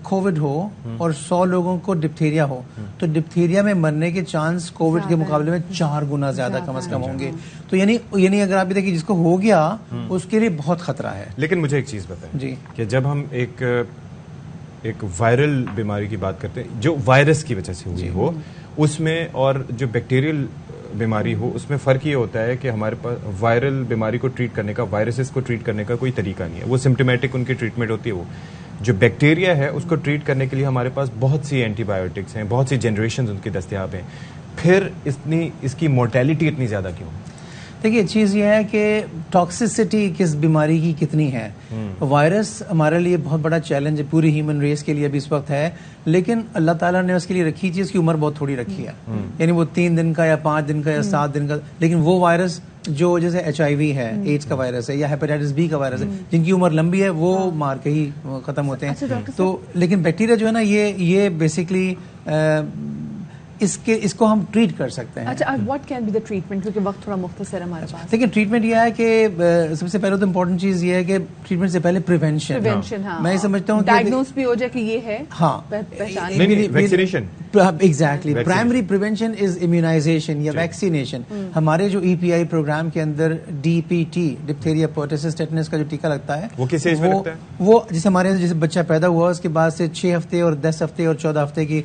کووڈ ہو اور 100 لوگوں کو ڈپتھیریا ہو تو ڈپتھیریا میں مرنے کے چانس کووڈ کے مقابلے میں 4 گنا زیادہ کم از کم ہوں گے. تو یعنی اگر آپ دیکھیں جس کو ہو گیا اس کے لیے بہت خطرہ ہے. لیکن مجھے ایک چیز بتائیں جی, کہ جب ہم ایک وائرل بیماری کی بات کرتے ہیں جو وائرس کی وجہ سے ہوئی ہو, اس میں اور جو بیکٹیریل بیماری ہو, اس میں فرق یہ ہوتا ہے کہ ہمارے پاس وائرل بیماری کو ٹریٹ کرنے کا, وائرسز کو ٹریٹ کرنے کا کوئی طریقہ نہیں ہے. وہ سمپٹومیٹک ان کی ٹریٹمنٹ ہوتی ہے. وہ جو بیکٹیریا ہے اس کو ٹریٹ کرنے کے لیے ہمارے پاس بہت سی اینٹی بایوٹکس ہیں, بہت سی جنریشنز ان کی دستیاب ہیں. پھر اس کی مورٹیلٹی اتنی زیادہ کیوں؟ دیکھیے چیز یہ ہے کہ ٹاکسیسٹی کس بیماری کی کتنی ہے. وائرس ہمارے لیے بہت بڑا چیلنج ہے, پوری ہیومن ریس کے لیے ابھی اس وقت ہے, لیکن اللہ تعالیٰ نے اس کے لیے رکھی چیز کی عمر بہت تھوڑی رکھی ہے. یعنی وہ 3 دن کا یا 5 دن کا یا 7 دن کا. لیکن وہ وائرس جو جیسے HIV ہے, ایڈز کا وائرس ہے, یا ہیپیٹائٹس B کا وائرس ہے, جن کی عمر لمبی ہے وہ مار کے ہی ختم ہوتے ہیں. تو لیکن بیکٹیریا جو ہے نا یہ بیسکلی اس کو ہم ٹریٹ کر سکتے ہیں. اچھا what can be the treatment, کیونکہ وقت تھوڑا مختصر ہے ہمارے پاس. دیکھیں ٹریٹمنٹ یہ ہے کہ سب سے پہلے تو امپورٹنٹ چیز یہ ہے کہ ٹریٹمنٹ سے پہلے پریونشن. میں یہ سمجھتا ہوں ڈائگنوز بھی ہو جائے کہ یہ ہے, ہاں vaccination. Exactly primary prevention is immunisation یا ویکسینیشن. ہمارے جو EPI پروگرام کے اندر DPT ڈپتھیریا پرٹسس ٹیٹنس کا جو ٹیکہ لگتا ہے وہ کس ایج میں لگتا ہے؟ وہ جیسے ہمارے جیسے بچہ پیدا ہوا اس کے بعد سے 6 ہفتے اور 10 ہفتے اور 14 ہفتے کی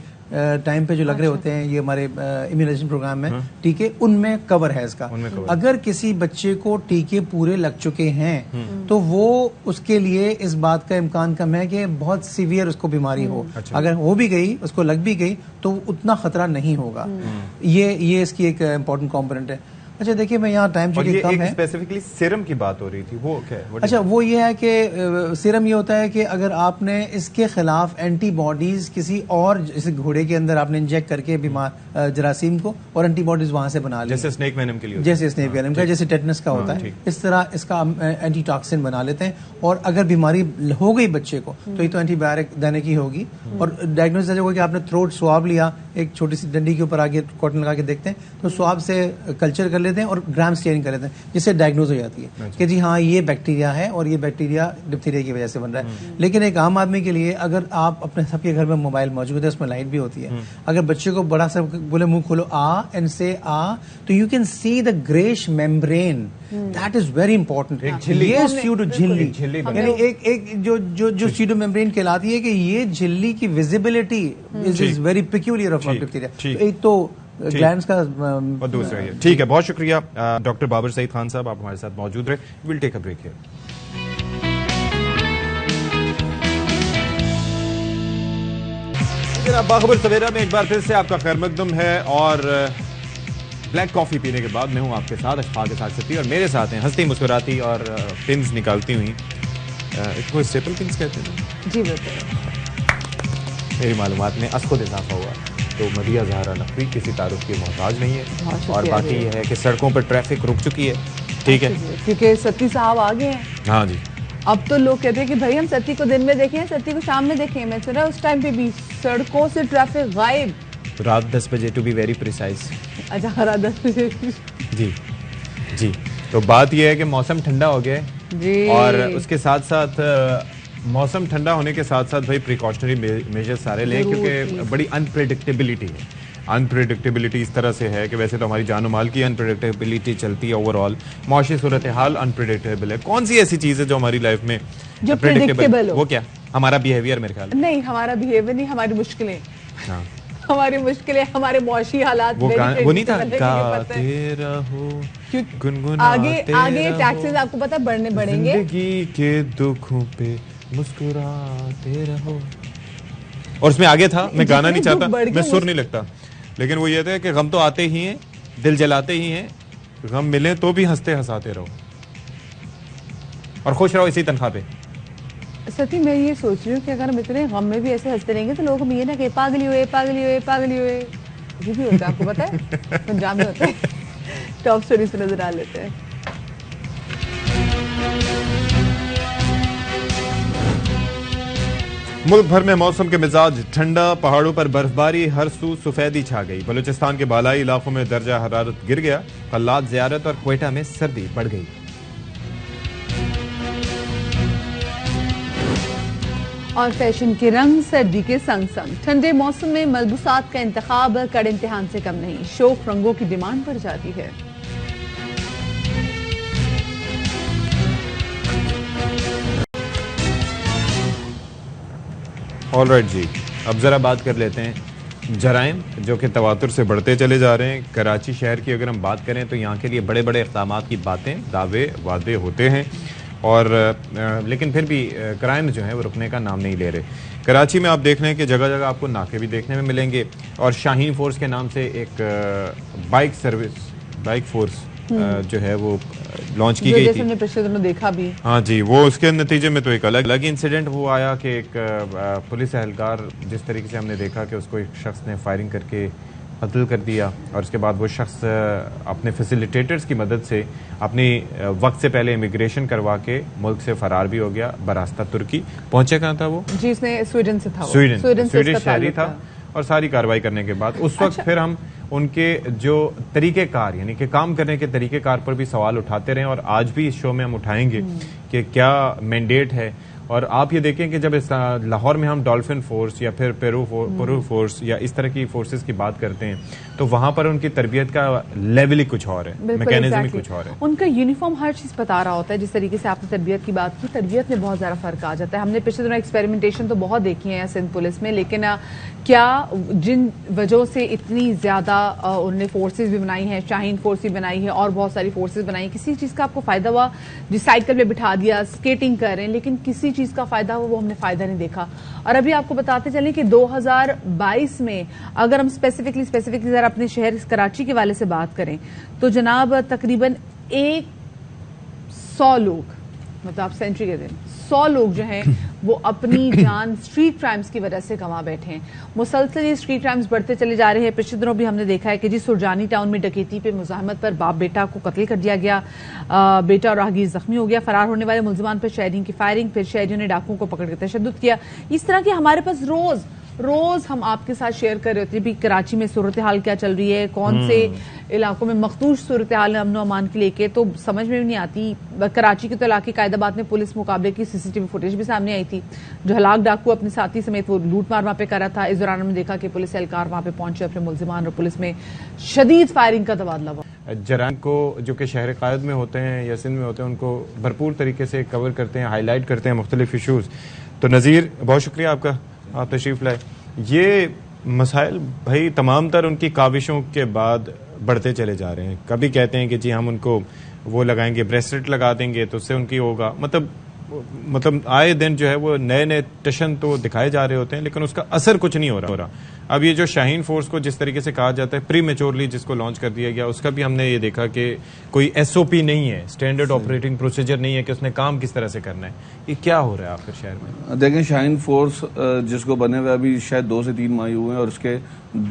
ٹائم پہ جو لگ رہے ہوتے ہیں, یہ ہمارے امیونائزیشن پروگرام میں ٹیکے ان میں کور ہے اس کا. اگر کسی بچے کو ٹیکے پورے لگ چکے ہیں تو وہ اس کے لیے اس بات کا امکان کم ہے کہ بہت سیویئر اس کو بیماری ہو. اگر ہو بھی گئی, اس کو لگ بھی گئی, تو اتنا خطرہ نہیں ہوگا. یہ اس کی ایک امپورٹنٹ کمپوننٹ ہے. اچھا دیکھیے میں یہاں ٹائم چونکہ کم ہے, اسپیسیفکلی سیرم کی بات ہو رہی تھی, وہ کیا ہے؟ اچھا وہ یہ ہے کہ سیرم یہ ہوتا ہے کہ اگر آپ نے اس کے خلاف اینٹی باڈیز کسی اور جیسے گھوڑے کے اندر آپ نے انجیکٹ کر کے بیمار جراثیم کو اور اینٹی باڈیز وہاں سے بنا لی, جیسے اسنیک وینم کے لیے, جیسے اسنیک وینم کا, جیسے ٹیٹنس کا ہوتا ہے, اس طرح اس کا اینٹی ٹاکسن بنا لیتے ہیں. اور اگر بیماری ہو گئی بچے کو تو یہ تو اینٹی بایوٹک دینے کی ہوگی. اور ڈائگنوز ہوگا کہ آپ نے تھروٹ سواب لیا, ایک چھوٹی سی ڈنڈی کے اوپر آگے کاٹن لگا کے دیکھتے ہیں تو سواب سے کلچر کر لیتے ہیں اور گرام کر لیتے ہیں, جس سے ڈائگنوز ہو جاتی ہے کہ جی ہاں یہ بیکٹیریا ہے اور یہ بیکٹیریا ڈپتھیریا کی وجہ سے بن رہا ہے. لیکن ایک عام آدمی کے لیے اگر آپ اپنے سب کے گھر میں موبائل موجود ہے, اس میں لائٹ بھی ہوتی ہے, اگر بچے کو بڑا سا بولے منہ کھولو اینڈ سے تو you can see the greyish membrane, that is very important. یہ سیوڈو جھلی یعنی ایک جو سیوڈو میمبرین کہلاتی ہے کہ یہ جھلی کی visibility is very peculiar of bacteria. ایک تو گلینڈز کا اور دوسرا یہ. ٹھیک ہے, بہت شکریہ ڈاکٹر بابر سعید خان صاحب, آپ ہمارے ساتھ موجود رہے. We'll take a break here. Bakhabar Savera میں ایک بار پھر سے آپ کا خیر مقدم ہے, اور بلیک کافی پینے کے بعد میں ہوں آپ کے ساتھ اشفاق کے ساتھ ستی, اور میرے ساتھ ہیں ہنستی مسکراتی اور پنز نکالتی ہوئی, اس کو اسٹیپل پنز کہتے ہیں جی. میری معلومات میں از خود اضافہ ہوا تو مدیہ زہرا نقوی کسی تعارف کی محتاج نہیں ہے. اور باقی یہ ہے کہ سڑکوں پر ٹریفک رک چکی ہے, ٹھیک ہے, کیونکہ ستی صاحب آگے ہیں. ہاں جی, اب تو لوگ کہتے ہیں کہ بھائی ہم ستی کو دن میں دیکھیں, ستی کو شام میں دیکھیں. میں سنا اس ٹائم پہ بھی سڑکوں سے ٹریفک غائب, رات 10 بجے ٹو بی ویری پریسائز. اچھا رات 10 بجے جی جی. تو بات یہ ہے کہ موسم ٹھنڈا ہو گیا ہے, اور اس کے ساتھ ساتھ موسم ٹھنڈا ہونے کے ساتھ ساتھ بھائی پریکاشنری میجر سارے لیں, کیونکہ بڑی انپریڈکٹیبلٹی ہے. انپریڈکٹیبلٹی اس طرح سے ہے کہ ویسے تو ہماری جان و مال کی انپریڈکٹیبلٹی چلتی ہے, اوور آل معاشی صورتحال انپریڈکٹیبل ہے. کون سی ایسی چیز ہے جو ہماری لائف میں جو پریڈکٹیبل ہو؟ وہ کیا, ہمارا بیہیویئر میرے خیال نہیں, ہمارا بیہیویئر نہیں, ہماری مشکلیں. ہماری مشکلیں, ہمارے معاشی حالات. وہ نہیں تھا گاتے رہو گنگناتے آگے ٹیکسز آپ کو پتا بڑھنے پڑیں گے, زندگی کے دکھوں پہ مسکراتے رہو. اور اس میں آگے تھا, میں گانا نہیں چاہتا, میں سر نہیں لگتا, لیکن وہ یہ تھا کہ غم تو آتے ہی ہیں, دل جلاتے ہی ہیں, غم ملے تو بھی ہنستے ہنساتے رہو اور خوش رہو اسی تنخواہ پہ. ستی میں یہ سوچ رہی ہوں کہ اگر ہم اتنے غم میں بھی ایسے ہنستے رہیں گے تو لوگ ہم یہ نا کہ پاگلی ہوئے پاگلی ہوئے پاگلی ہوئے, یہ بھی ہوتا ہے, آپ کو پتا ہے پنجاب میں ہوتا ہے. ٹاپ اسٹوری سے نظر آ لیتے ہیں. ملک بھر میں موسم کے مزاج ٹھنڈا, پہاڑوں پر برف باری, ہر سو سفیدی چھا گئی. بلوچستان کے بالائی علاقوں میں درجہ حرارت گر گیا, خلات زیارت اور کوئٹہ میں سردی بڑھ گئی. اور فیشن کے رنگ سردی کے سنگ سنگ, ٹھنڈے موسم میں ملبوسات کا انتخاب کڑے امتحان سے کم نہیں, شوق رنگوں کی ڈیمانڈ بڑھ جاتی ہے. آل رائٹ جی, اب ذرا بات کر لیتے ہیں جرائم جو کہ تواتر سے بڑھتے چلے جا رہے ہیں. کراچی شہر کی اگر ہم بات کریں تو یہاں کے لیے بڑے بڑے اقدامات کی باتیں, دعوے, وعدے ہوتے ہیں, اور لیکن پھر بھی کرائم جو ہے وہ رکنے کا نام نہیں لے رہے. کراچی میں آپ دیکھ لیں کہ جگہ جگہ آپ کو ناکے بھی دیکھنے میں ملیں گے, اور شاہین فورس کے نام سے ایک بائک سروس, بائک فورس جو ہے وہ لانچ کی گئی تھی, پچھلے دنوں دیکھا بھی. ہاں جی, وہ اس کے نتیجے میں تو ایک الگ انسیڈنٹ وہ آیا کہ ایک پولیس اہلکار, جس طریقے سے ہم نے دیکھا کہ اس کو ایک شخص نے فائرنگ کر کے قتل کر دیا, اور اس کے بعد وہ شخص اپنے فیسیلیٹیٹرز کی مدد سے اپنی وقت سے پہلے امیگریشن کروا کے ملک سے فرار بھی ہو گیا براستہ ترکی. پہنچے کہاں تھا وہ؟ جی اس نے سویڈن سے تھا, سویڈن شہری تھا, اور ساری کارروائی کرنے کے بعد اس وقت پھر ہم ان کے جو طریقہ کار یعنی کہ کام کرنے کے طریقہ کار پر بھی سوال اٹھاتے رہے، اور آج بھی اس شو میں ہم اٹھائیں گے کہ کیا مینڈیٹ ہے. اور آپ یہ دیکھیں کہ جب لاہور میں ہم ڈولفن فورس یا پھر پیرو فورس یا اس طرح کی فورسز کی بات کرتے ہیں تو وہاں پر ان کی تربیت کا لیول ہی کچھ اور ہے، میکینزم ہی کچھ اور ہے. ان کا یونیفارم ہر چیز بتا رہا ہوتا ہے. جس طریقے سے آپ نے تربیت کی بات کی، تربیت میں بہت زیادہ فرق آ جاتا ہے. ہم نے پچھلے دنوں ایکسپیریمنٹیشن تو بہت دیکھی ہیں سندھ پولیس میں، لیکن کیا جن وجہوں سے اتنی زیادہ انہوں نے فورسز بھی بنائی ہیں، شاہین فورس بھی بنائی ہے اور بہت ساری فورسز بنائی ہیں، کسی چیز کا آپ کو فائدہ ہوا؟ جس سائیکل پہ بٹھا دیا، اسکیٹنگ کر رہے ہیں، لیکن کسی چیز کا فائدہ ہوا وہ ہم نے فائدہ نہیں دیکھا. اور ابھی آپ کو بتاتے چلیں کہ 2022 میں اگر ہم اسپیسیفکلی ذرا اپنے شہر کراچی کے والے سے بات کریں تو جناب تقریباً 100 لوگ، مطلب آپ سینچری کے دن 100 لوگ جو ہیں وہ اپنی جان اسٹریٹ کرائمز کی وجہ سے گنوا بیٹھے ہیں. مسلسل یہ اسٹریٹ کرائمز بڑھتے چلے جا رہے ہیں. پچھلے دنوں بھی ہم نے دیکھا ہے کہ جی سرجانی ٹاؤن میں ڈکیتی پہ مزاحمت پر باپ بیٹا کو قتل کر دیا گیا، بیٹا اور راہگیر زخمی ہو گیا. فرار ہونے والے ملزمان پر شہریوں کی فائرنگ، پھر شہریوں نے ڈاکوؤں کو پکڑ کر تشدد کیا. اس طرح کی ہمارے پاس روز ہم آپ کے ساتھ شیئر کر رہے ہوتے ہیں بھی کراچی میں صورتحال کیا چل رہی ہے، کون سے علاقوں میں مخدوش صورتحال ہے امن و امان کے لے کے، تو سمجھ میں بھی نہیں آتی. کراچی کے تو علاقے قائد آباد میں پولیس مقابلے کی CCTV فوٹیج بھی سامنے آئی تھی. جو ہلاک ڈاکو اپنے ساتھی سمیت وہ لوٹ مار وہاں پہ کر رہا تھا. اس دوران ہم نے دیکھا کہ پولیس اہلکار وہاں پہ پہنچے، اپنے ملزمان اور پولیس میں شدید فائرنگ کا تبادلہ ہوا. جرائم کو جو کہ شہر قائد میں ہوتے ہیں یا سندھ میں ہوتے ہیں ان کو بھرپور طریقے سے کور کرتے ہیں، ہائی لائٹ کرتے ہیں مختلف ایشوز. تو نذیر بہت شکریہ آپ کا، آپ تشریف لائے. یہ مسائل بھائی تمام تر ان کی کاوشوں کے بعد بڑھتے چلے جا رہے ہیں. کبھی کہتے ہیں کہ جی ہم ان کو وہ لگائیں گے، بریسلیٹ لگا دیں گے تو اس سے ان کی ہوگا، مطلب آئے دن جو ہے وہ نئے ٹشن تو دکھائے جا رہے ہوتے ہیں لیکن اس کا اثر کچھ نہیں ہو رہا. اب یہ جو شاہین فورس کو جس طریقے سے کہا جاتا ہے پری میچورلی جس کو لانچ کر دیا گیا، اس کا بھی ہم نے یہ دیکھا کہ کوئی SOP نہیں ہے، اسٹینڈرڈ آپریٹنگ پروسیجر نہیں ہے کہ اس نے کام کس طرح سے کرنا ہے. یہ کیا ہو رہا ہے آخر شہر میں؟ دیکھیں شاہین فورس جس کو بنے ہوئے ابھی شاید 2 سے 3 ماہ ہوئے ہیں اور اس کے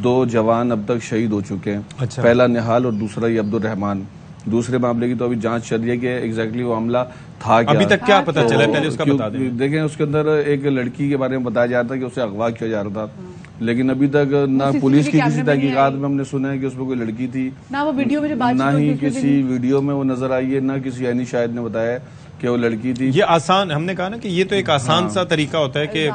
2 جوان اب تک شہید ہو چکے ہیں. پہلا نہال اور دوسرا یہ عبد الرحمان. دوسرے معاملے کی تو ابھی جانچ چل رہی ہے کہ ایگزیکٹلی وہ معاملہ تھا کیا، ابھی تک کیا پتا چلا ہے، پہلے اس کا بتا دیں. دیکھیں اس کے اندر ایک لڑکی کے بارے میں بتایا جا رہا تھا کہ اسے اغوا کیا جا رہا تھا، لیکن ابھی تک نہ پولیس کی کسی تحقیقات میں ہم نے سنا ہے کہ اس میں کوئی لڑکی تھی، نہ ہی کسی ویڈیو میں وہ نظر آئی ہے، نہ کسی عینی شاہد نے بتایا کہ وہ لڑکی تھی. یہ آسان، ہم نے کہا نا کہ یہ تو ایک آسان سا طریقہ ہوتا ہے کہ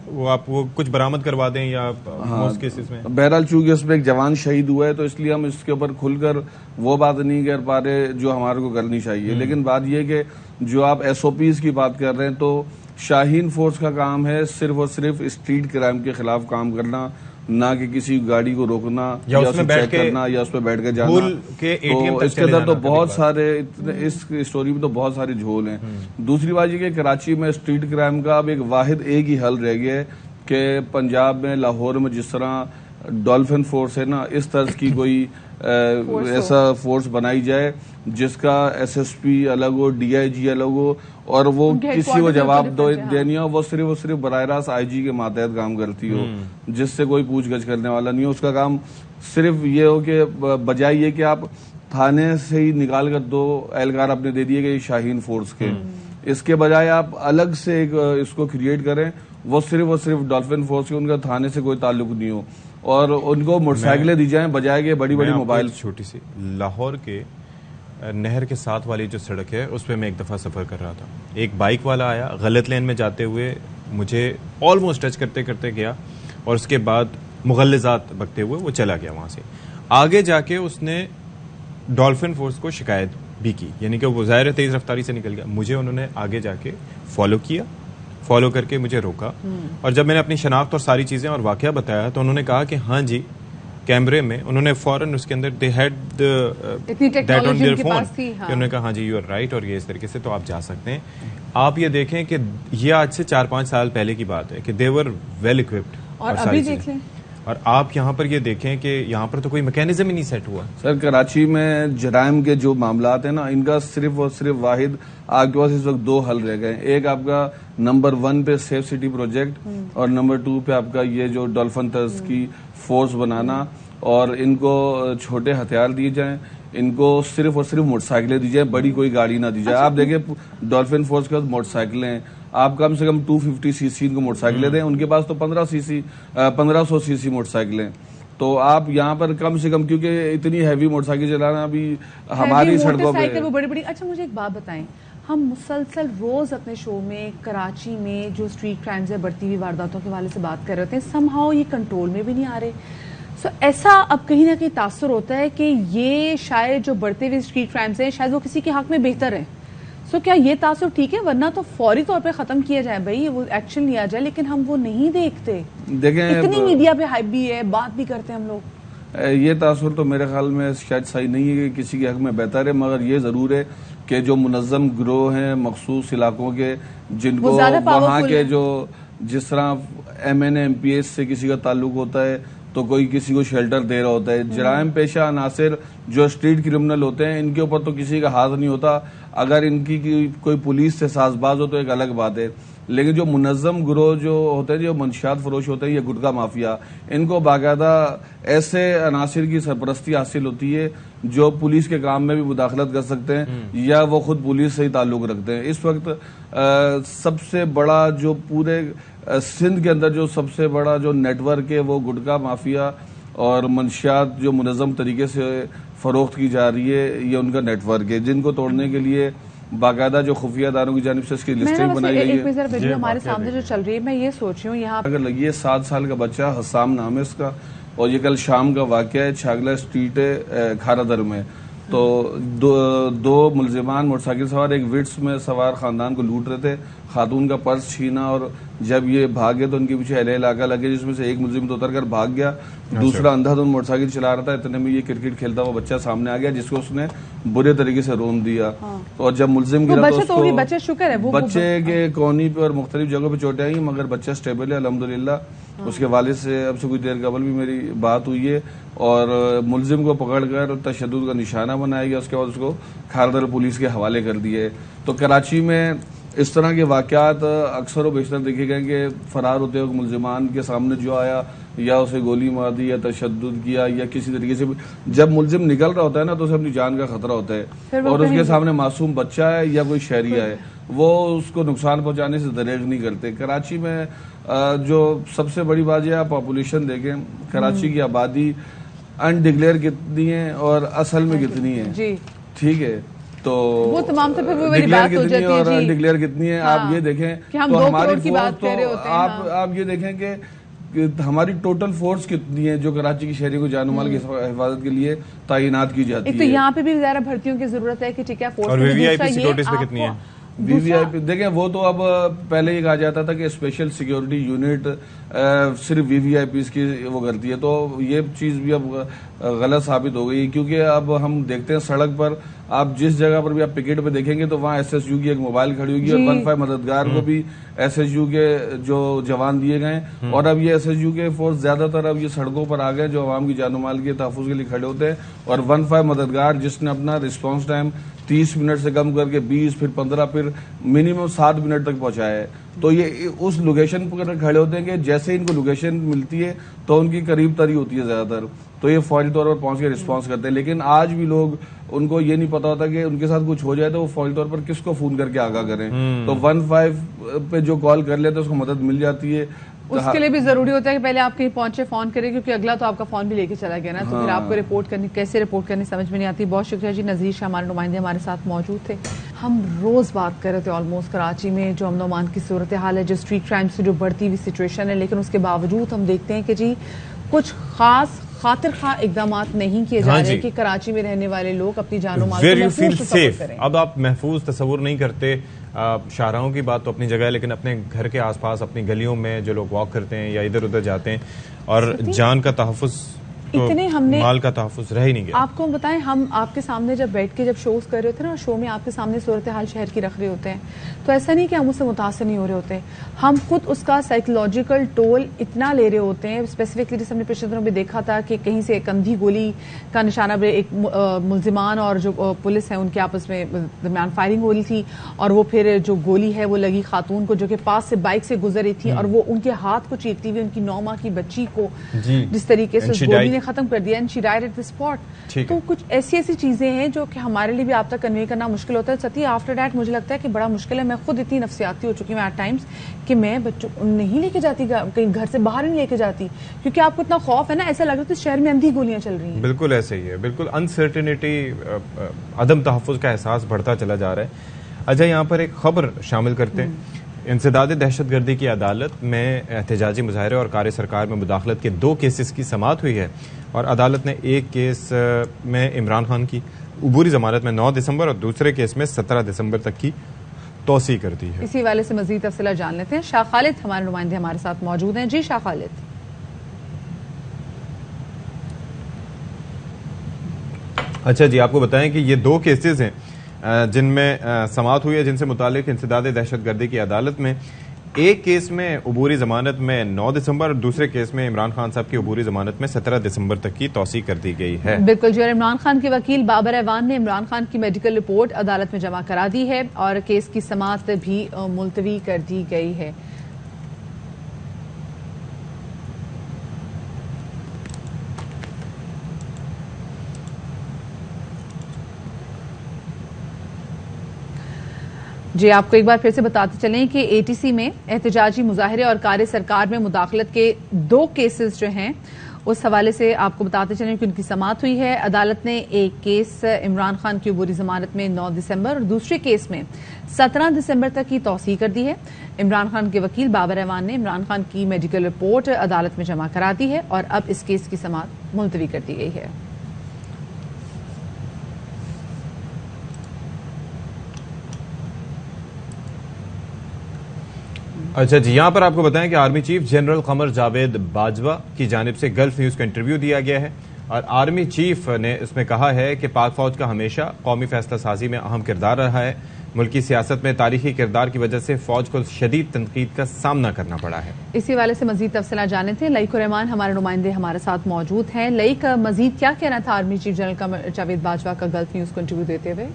وہ آپ وہ کچھ برآمد کروا دیں یا موسٹ کیسز میں. بہرحال چونکہ اس میں ایک جوان شہید ہوا ہے تو اس لیے ہم اس کے اوپر کھل کر وہ بات نہیں کر پا رہے جو ہمارے کو کرنی چاہیے. لیکن بات یہ کہ جو آپ SOPs کی بات کر رہے ہیں تو شاہین فورس کا کام ہے صرف اور صرف اسٹریٹ کرائم کے خلاف کام کرنا، نہ کہ کسی گاڑی کو روکنا یا اسے چیک کرنا یا اس پہ بیٹھ کے جانا. تو اس کے اندر تو بہت سارے، اس اسٹوری میں تو بہت سارے جھول ہیں. دوسری بات یہ کہ کراچی میں اسٹریٹ کرائم کا اب ایک ہی حل رہ گیا ہے کہ پنجاب میں لاہور میں جس طرح ڈولفن فورس ہے نا، اس طرح کی کوئی ایسا فورس بنائی جائے جس کا SSP الگ ہو، DIG الگ ہو اور وہ کسی کو جواب دینی ہو، وہ صرف براہ راست IG کے ماتحت کام کرتی ہو جس سے کوئی پوچھ گچھ کرنے والا نہیں ہو. اس کا کام صرف یہ ہو کہ بجائے یہ کہ آپ تھانے سے ہی نکال کر 2 اہلکار اپنے دے دیے گئے شاہین فورس کے، اس کے بجائے آپ الگ سے ایک اس کو کریٹ کریں، وہ صرف ڈولفن فورس کے، ان کا تھانے سے کوئی تعلق نہیں ہو اور ان کو موٹر سائیکلیں دی جائیں بجائے کہ بڑی موبائل. چھوٹی سی لاہور کے نہر کے ساتھ والی جو سڑک ہے اس پہ میں ایک دفعہ سفر کر رہا تھا. ایک بائک والا آیا غلط لین میں جاتے ہوئے، مجھے آلموسٹ ٹچ کرتے کرتے گیا اور اس کے بعد مغلظات بکتے ہوئے وہ چلا گیا. وہاں سے آگے جا کے اس نے ڈولفن فورس کو شکایت بھی کی، یعنی کہ وہ ظاہر تیز رفتاری سے نکل گیا. مجھے انہوں نے آگے جا کے فالو کر کے مجھے روکا اور جب میں نے اپنی شناخت اور ساری چیزیں اور واقعہ بتایا تو انہوں نے کہا کہ ہاں جی کیمرے میں، انہوں نے فوراً اس کے اندر they had that on their phone, انہوں نے کہا ہاں جی یو آر رائٹ اور یہ اس طریقے سے تو آپ جا سکتے ہیں. آپ یہ دیکھیں کہ یہ آج سے 4-5 سال پہلے کی بات ہے کہ دے ور ویل اکوپڈ اور ابھی دیکھ لیں. اور آپ یہاں پر یہ دیکھیں کہ یہاں پر تو کوئی میکینزم ہی نہیں سیٹ ہوا. سر کراچی میں جرائم کے جو معاملات ہیں نا، ان کا صرف اور صرف واحد آپ کے پاس اس وقت 2 حل رہ گئے. ایک آپ کا نمبر 1 پہ سیف سٹی پروجیکٹ اور نمبر 2 پہ آپ کا یہ جو ڈولفن طرز کی فورس بنانا اور ان کو چھوٹے ہتھیار دیے جائیں، ان کو صرف اور صرف موٹر سائیکلیں دی جائیں, بڑی کوئی گاڑی نہ دی جائے. آپ دیکھیں ڈولفن فورس کے پاس موٹر سائیکلیں ہیں, آپ کم سے کم 250 cc ان کو موٹر سائیکلیں دیں, ان کے پاس تو 1500 cc موٹر سائیکلیں. تو آپ یہاں پر کم سے کم, کیونکہ اتنی ہیوی موٹر سائیکل چلانا ابھی ہماری سڑکوں پہ وہ بڑی. اچھا مجھے ایک بات بتائیں, ہم مسلسل روز اپنے شو میں کراچی میں جو اسٹریٹ کرائمز ہے, بڑھتی ہوئی وارداتوں کے حوالے سے بات کر رہے ہوتے ہیں, سم ہاؤ یہ کنٹرول میں بھی نہیں آ رہے. سو ایسا اب کہیں نہ کہیں تاثر ہوتا ہے کہ یہ شاید جو بڑھتے ہوئے اسٹریٹ کرائمز ہیں شاید وہ کسی کے حق میں بہتر ہیں. سو کیا یہ تاثر ٹھیک ہے؟ ورنہ تو فوری طور پہ ختم کیا جائے بھائی, وہ ایکشن لیا جائے, لیکن ہم وہ نہیں دیکھتے. دیکھیں اتنی میڈیا پہ ہائپ بھی ہے, بات بھی کرتے ہیں ہم لوگ. یہ تاثر تو میرے خیال میں شاید صحیح نہیں ہے کہ کسی کے حق میں بہتر ہے, مگر یہ ضرور ہے کہ جو منظم گروہ ہیں مخصوص علاقوں کے, جن کو وہاں کے جو جس طرح MNA-MPS سے کسی کا تعلق ہوتا ہے تو کوئی کسی کو شیلٹر دے رہا ہوتا ہے. جرائم پیشہ عناصر جو اسٹریٹ کرمنل ہوتے ہیں ان کے اوپر تو کسی کا ہاتھ نہیں ہوتا. اگر ان کی کوئی پولیس سے ساز باز ہو تو ایک الگ بات ہے, لیکن جو منظم گروہ جو ہوتے ہیں, جو منشیات فروش ہوتے ہیں, یہ گٹکا مافیا, ان کو باقاعدہ ایسے عناصر کی سرپرستی حاصل ہوتی ہے جو پولیس کے کام میں بھی مداخلت کر سکتے ہیں یا وہ خود پولیس سے ہی تعلق رکھتے ہیں. اس وقت سب سے بڑا جو پورے سندھ کے اندر جو سب سے بڑا جو نیٹ ورک ہے وہ گٹکا مافیا اور منشیات جو منظم طریقے سے فروخت کی جا رہی ہے, یہ ان کا نیٹ ورک ہے, جن کو توڑنے کے لیے باقاعدہ جو خفیہ اداروں کی جانب سے اس کی لسٹنگ بنائی گئی ہے. ویڈیو ہمارے سامنے جو چل رہی ہے, میں یہ سوچ رہی ہوں یہاں اگر لگی ہے 7 سال کا بچہ حسام نام ہے اس کا, اور یہ کل شام کا واقعہ ہے, چھاگلا اسٹریٹ ہے کھارا در میں. تو دو ملزمان موٹر سائیکل سوار ایک وٹس میں سوار خاندان کو لوٹ رہے تھے, خاتون کا پرس چھینا, اور جب یہ بھاگے تو ان کے پیچھے اہل علاقہ لگے, جس میں سے ایک ملزم تو اتر کر بھاگ گیا, دوسرا اندھا دھند موٹر سائیکل چلا رہا تھا. اتنے میں یہ کرکٹ کھیلتا ہوا بچہ سامنے آ گیا جس کو اس نے برے طریقے سے رون دیا, اور جب ملزم گرا تو اس کو بچے کے کونی پہ اور مختلف جگہوں پہ چوٹیں آئی, مگر بچہ اسٹیبل ہے الحمدللہ. اس کے والد سے اب سے کچھ دیر قبل بھی میری بات ہوئی ہے, اور ملزم کو پکڑ کر تشدد کا نشانہ بنایا گیا, اس کے بعد اس کو کھاردر پولیس کے حوالے کر دیے. تو کراچی میں اس طرح کے واقعات اکثر و بیشتر دیکھے گئے کہ فرار ہوتے وقت ملزمان کے سامنے جو آیا یا اسے گولی مار دی یا تشدد کیا یا کسی طریقے سے, جب ملزم نکل رہا ہوتا ہے نا تو اسے اپنی جان کا خطرہ ہوتا ہے, اور اس کے سامنے معصوم بچہ ہے یا کوئی شہریہ ہے, وہ اس کو نقصان پہنچانے سے دریغ نہیں کرتے. کراچی میں جو سب سے بڑی بات یہ ہے, پاپولیشن دیکھیں, کراچی کی آبادی انڈکلیئر کتنی ہے اور اصل میں کتنی ہے, ٹھیک ہے, تو وہ تمام تو پھر وہ میری بات ہو جاتی ہے اور انڈکلیئر کتنی ہے. آپ یہ دیکھیں تو ہماری فورس تو آپ یہ دیکھیں کہ ہماری ٹوٹل فورس کتنی ہے جو کراچی کی شہری کو جان و مال کی حفاظت کے لیے تعینات کی جاتی ہے. ایک تو یہاں پہ بھی زیادہ بھرتیوں کی ضرورت ہے کہ ٹھیک ہے فورس, اور وی آئی پی سیکورٹیز پہ کتنی ہے. وی آئی پی دیکھیں, وہ تو اب پہلے یہ کہا جاتا تھا کہ اسپیشل سیکیورٹی یونٹ صرف وی آئی پیز کی وہ کرتی ہے, تو یہ چیز بھی اب غلط ثابت ہو گئی, کیونکہ اب ہم دیکھتے ہیں سڑک پر آپ جس جگہ پر بھی آپ پکٹ پہ دیکھیں گے تو وہاں ایس ایس یو کی ایک موبائل کھڑی ہوگی, اور 15 مددگار کو بھی ایس ایس یو کے جو جوان دیے گئے, اور اب یہ ایس ایس یو کے فورس زیادہ تر اب یہ سڑکوں پر آ گئے جو عوام کی جان و مال کے تحفظ کے لیے کھڑے ہوتے ہیں, اور 15 مددگار جس نے اپنا رسپانس ٹائم 30 منٹ سے کم کر کے 20 پھر 15 پھر منیمم 7 منٹ تک پہنچایا ہے. تو یہ اس لوکیشن پر کھڑے ہوتے ہیں کہ جیسے ان کو لوکیشن ملتی ہے تو ان کی قریب تری ہوتی ہے زیادہ تر, تو یہ فوری طور پر پہنچ کے رسپانس کرتے ہیں. لیکن آج بھی لوگ, ان کو یہ نہیں پتا ہوتا کہ ان کے ساتھ کچھ ہو جائے تو وہ فوری طور پر کس کو فون کر کے آگاہ کریں. تو 15 پہ جو کال کر لیتے ہیں اس کو مدد مل جاتی ہے. اس کے لیے بھی ضروری ہوتا ہے کہ پہلے آپ کہیں پہنچے فون کریں, کیونکہ اگلا تو آپ کا فون بھی لے کے چلا گیا نا, تو پھر آپ کو رپورٹ کرنی, کیسے رپورٹ کرنی سمجھ میں نہیں آتی. بہت شکریہ جی. نذیر شاہ ہمارے نمائندے ہمارے ساتھ موجود تھے. ہم روز بات کر رہے تھے آلموسٹ کراچی میں جو امن و امان کی صورتحال ہے, جو اسٹریٹ کرائم سے جو بڑھتی ہوئی سچویشن ہے, لیکن اس کے باوجود ہم دیکھتے ہیں کہ جی کچھ خاص خاطر خواہ اقدامات نہیں کیے جا رہے کہ کراچی میں رہنے والے لوگ اپنی جان و مال کو محفوظ تصور کریں. اب آپ محفوظ تصور نہیں کرتے. شاہراہوں کی بات تو اپنی جگہ ہے, لیکن اپنے گھر کے آس پاس اپنی گلیوں میں جو لوگ واک کرتے ہیں یا ادھر ادھر جاتے ہیں, اور جان کا تحفظ اتنے ہم نے مال کا تحفظ رہ ہی نہیں گیا. آپ کو بتائیں, ہم آپ کے سامنے جب بیٹھ کے جب شوز کر رہے ہوتے ہیں نا, شو میں آپ کے سامنے صورتحال شہر کی رکھ رہے ہوتے ہیں, تو ایسا نہیں کہ ہم اس سے متاثر نہیں ہو رہے ہوتے, ہم خود اس کا سائیکولوجیکل ٹول اتنا لے رہے ہوتے ہیں. اسپیسیفکلی جیسے ہم نے پچھلے دنوں میں دیکھا تھا کہ کہیں سے ایک اندھی گولی کا نشانہ, ایک ملزمان اور جو پولیس ہے ان کے آپس میں درمیان فائرنگ ہو رہی تھی, اور وہ پھر جو گولی ہے وہ لگی خاتون کو جو کہ پاس سے بائک سے گزر رہی تھی, اور وہ ان کے ہاتھ کو چیرتی ہوئی ان کی 9 ماہ کی بچی کو جس طریقے سے گولی نے ختم کر دیا and she died at the spot. تو کچھ ایسی چیزیں ہیں جو کہ ہمارے لیے بھی آپ تک کنوے کرنا مشکل ہوتا ہے. ستی آفٹر دیٹ مجھے لگتا ہے کہ بڑا مشکل ہے. میں خود اتنی نفسیاتی ہو چکی ہوں ایٹ ٹائمس کہ میں بچوں نہیں لے کے جاتی, کہیں گھر سے باہر نہیں لے کے جاتی, کیونکہ آپ کو اتنا خوف ہے نا, ایسا لگ رہا ہے کہ شہر میں اندھی گولیاں چل رہی ہیں. بالکل ایسے ہی ہے, بالکل انسرٹنٹی, عدم تحفظ کا احساس بڑھتا چلا جا رہا ہے. اچھا, یہاں پر ایک خبر شامل کرتے ہیں. انسداد دہشت گردی کی عدالت میں احتجاجی مظاہرے اور کار سرکار میں مداخلت کے 2 کیسز کی سماعت ہوئی ہے, اور عدالت نے ایک کیس میں عمران خان کی عبوری ضمانت میں 9 دسمبر اور دوسرے کیس میں 17 دسمبر تک کی توسیع کر دی ہے. اسی حوالے سے مزید تفصیلات جان لیتے ہیں. شاہ خالد ہمارے نمائندے ہمارے ساتھ موجود ہیں. جی شاہ خالد. اچھا جی, آپ کو بتائیں کہ یہ 2 کیسز ہیں جن میں سماعت ہوئی ہے, جن سے متعلق انسداد دہشت گردی کی عدالت میں ایک کیس میں عبوری ضمانت میں 9 دسمبر اور دوسرے کیس میں عمران خان صاحب کی عبوری ضمانت میں 17 دسمبر تک کی توسیع کر دی گئی ہے. بالکل جی, اور عمران خان کے وکیل بابر ایوان نے عمران خان کی میڈیکل رپورٹ عدالت میں جمع کرا دی ہے اور کیس کی سماعت بھی ملتوی کر دی گئی ہے. جی, آپ کو ایک بار پھر سے بتاتے چلیں کہ اے ٹی سی میں احتجاجی مظاہرے اور کار سرکار میں مداخلت کے 2 کیسز جو ہیں اس حوالے سے آپ کو بتاتے چلیں کہ ان کی سماعت ہوئی ہے. عدالت نے ایک کیس عمران خان کی عبوری ضمانت میں 9 دسمبر اور دوسرے کیس میں 17 دسمبر تک کی توسیع کر دی ہے. عمران خان کے وکیل بابر ایوان نے عمران خان کی میڈیکل رپورٹ عدالت میں جمع کرا دی ہے اور اب اس کیس کی سماعت ملتوی کر دی گئی ہے. اچھا جی, یہاں پر آپ کو بتائیں کہ army chief general Qamar Javed Bajwa کی جانب سے گلف نیوز کو انٹرویو دیا گیا ہے, اور آرمی چیف نے اس میں کہا ہے کہ پاک فوج کا ہمیشہ قومی فیصلہ سازی میں اہم کردار رہا ہے. ملکی سیاست میں تاریخی کردار کی وجہ سے فوج کو شدید تنقید کا سامنا کرنا پڑا ہے. اسی حوالے سے مزید تفصیلات جانے تھے. لئیک الرحمان ہمارے نمائندے ہمارے ساتھ موجود ہیں. لئیک, مزید کیا کہنا تھا army chief general Javed Bajwa کا گلف نیوز کو انٹرویو دیتے ہوئے؟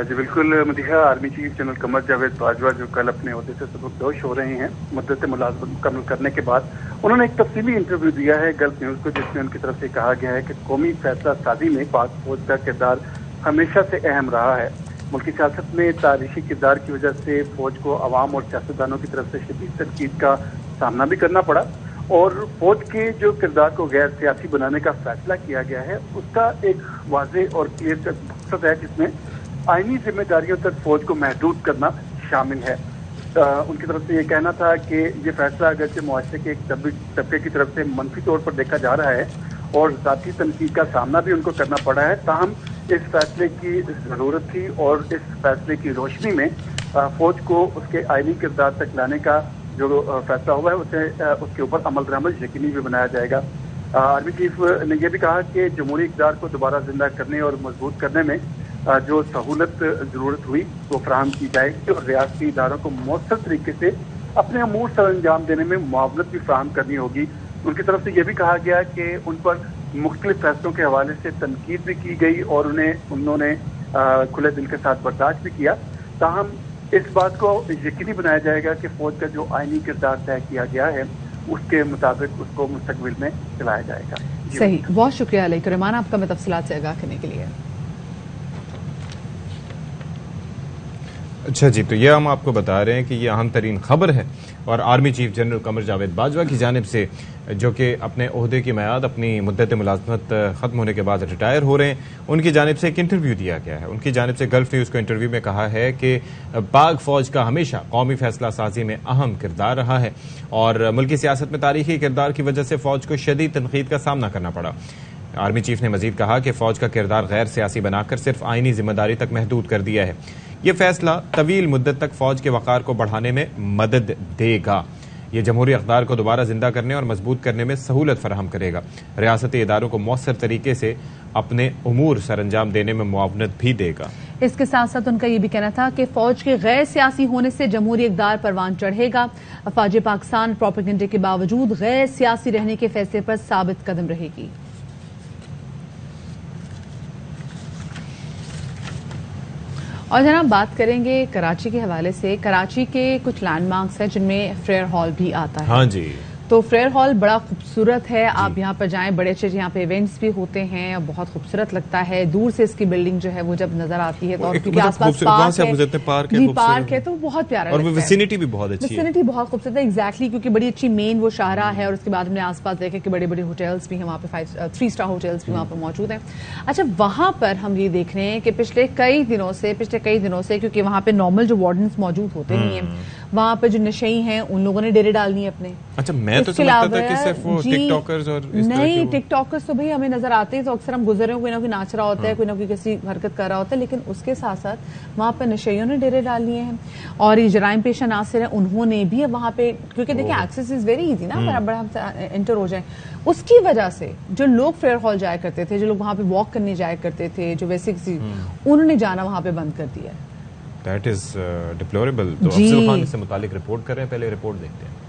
جی بالکل Madiha, army chief general Qamar Javed Bajwa جو کل اپنے عہدے سے سبکدوش ہو رہے ہیں مدت ملازمت مکمل کرنے کے بعد, انہوں نے ایک تفصیلی انٹرویو دیا ہے گلف نیوز کو, جس میں ان کی طرف سے کہا گیا ہے کہ قومی فیصلہ سازی میں پاک فوج کا کردار ہمیشہ سے اہم رہا ہے. ملکی سیاست میں تاریخی کردار کی وجہ سے فوج کو عوام اور سیاستدانوں کی طرف سے شدید تنقید کا سامنا بھی کرنا پڑا, اور فوج کے جو کردار کو غیر سیاسی بنانے کا فیصلہ کیا گیا ہے اس کا ایک واضح اور کلیئر مقصد ہے, جس میں آئینی ذمہ داریوں تک فوج کو محدود کرنا شامل ہے. ان کی طرف سے یہ کہنا تھا کہ یہ فیصلہ اگرچہ معاشرے کے ایک طبقے کی طرف سے منفی طور پر دیکھا جا رہا ہے اور ذاتی تنقید کا سامنا بھی ان کو کرنا پڑا ہے, تاہم اس فیصلے کی ضرورت تھی اور اس فیصلے کی روشنی میں فوج کو اس کے آئینی کردار تک لانے کا جو فیصلہ ہوا ہے اس کے اوپر عمل درآمد یقینی بھی بنایا جائے گا. آرمی چیف نے یہ بھی کہا کہ جمہوری اقدار کو دوبارہ زندہ کرنے اور مضبوط کرنے میں جو سہولت ضرورت ہوئی وہ فراہم کی جائے گی, اور ریاستی اداروں کو مؤثر طریقے سے اپنے امور سر انجام دینے میں معاونت بھی فراہم کرنی ہوگی. ان کی طرف سے یہ بھی کہا گیا کہ ان پر مختلف فیصلوں کے حوالے سے تنقید بھی کی گئی اور انہوں نے کھلے دل کے ساتھ برداشت بھی کیا, تاہم اس بات کو یقینی بنایا جائے گا کہ فوج کا جو آئینی کردار طے کیا گیا ہے اس کے مطابق اس کو مستقبل میں چلایا جائے گا. صحیح, بہت شکریہ لئیک الرحمان آپ کا میں تفصیلات سے آگاہ کرنے کے لیے. اچھا جی, تو یہ ہم آپ کو بتا رہے ہیں کہ یہ اہم ترین خبر ہے, اور army chief general Qamar Javed Bajwa کی جانب سے جو کہ اپنے عہدے کی میعاد اپنی مدت ملازمت ختم ہونے کے بعد ریٹائر ہو رہے ہیں, ان کی جانب سے ایک انٹرویو دیا گیا ہے. ان کی جانب سے گلف نیوز کو انٹرویو میں کہا ہے کہ پاک فوج کا ہمیشہ قومی فیصلہ سازی میں اہم کردار رہا ہے, اور ملکی سیاست میں تاریخی کردار کی وجہ سے فوج کو شدید تنقید کا سامنا کرنا پڑا. آرمی چیف نے مزید کہا کہ فوج کا کردار غیر سیاسی بنا کر صرف آئینی ذمہ داری تک محدود کر دیا ہے. یہ فیصلہ طویل مدت تک فوج کے وقار کو بڑھانے میں مدد دے گا. یہ جمہوری اقدار کو دوبارہ زندہ کرنے اور مضبوط کرنے میں سہولت فراہم کرے گا. ریاستی اداروں کو مؤثر طریقے سے اپنے امور سر انجام دینے میں معاونت بھی دے گا. اس کے ساتھ ساتھ ان کا یہ بھی کہنا تھا کہ فوج کے غیر سیاسی ہونے سے جمہوری اقدار پروان چڑھے گا. افواج پاکستان پروپیگنڈے کے باوجود غیر سیاسی رہنے کے فیصلے پر ثابت قدم رہے گی. اور جناب بات کریں گے کراچی کے حوالے سے. کراچی کے کچھ لینڈ مارکس ہیں جن میں فریئر ہال بھی آتا ہے. ہاں جی, تو فریئر ہال بڑا خوبصورت ہے, آپ یہاں پر جائیں, بڑے اچھے یہاں پہ ایونٹس بھی ہوتے ہیں, بہت خوبصورت لگتا ہے. دور سے اس کی بلڈنگ جو ہے وہ جب نظر آتی ہے تو کیونکہ آس پاس پارک ہے تو بہت پیارا لگتا ہے, اور ویسینٹی بھی بہت اچھی ہے, ویسینٹی بہت خوبصورت ہے. ایگزیکٹلی, کیونکہ بڑی اچھی مین وہ شاہراہ ہے, اور اس کے بعد ہم نے آس پاس دیکھا کہ بڑے بڑے ہوٹلس بھی ہیں وہاں پہ, 3 اسٹار ہوٹلس بھی وہاں پہ موجود ہیں. اچھا, وہاں پر ہم یہ دیکھ رہے ہیں کہ پچھلے کئی دنوں سے کیونکہ وہاں پہ نارمل جو وارڈنس موجود ہوتے نہیں ہیں, وہاں پہ جو نشئی ہیں ان لوگوں نے ڈیرے ڈالنی ہے اپنے. اچھا, میں تو سمجھتا تھا کہ صرف وہ ٹک ٹاکرز اور نہیں, ٹک ٹاکرز تو بھائی ہمیں نظر آتے ہیں, تو اکثر ہم گزرے کوئی نہ کوئی ناچ رہا ہوتا ہے, کوئی نہ کوئی کسی حرکت کر رہا ہوتا ہے, لیکن اس کے ساتھ ساتھ وہاں پہ نشیوں نے ڈیرے ڈال لیے ہیں. اور یہ جرائم پیشہ عناصر ہیں, انہوں نے بھی وہاں پہ, کیونکہ دیکھیں ایکسیس از ویری ایزی نا, بڑا ہم انٹر ہو جائیں, اس کی وجہ سے جو لوگ فیئر ہال جایا کرتے تھے, جو لوگ وہاں پہ واک کرنے جایا کرتے تھے, جو ویسے انہوں نے جانا وہاں پہ بند کر دیا ہے. That is deplorable. تو افضل خان اس سے متعلق رپورٹ کر رہے ہیں, پہلے رپورٹ دیکھتے ہیں.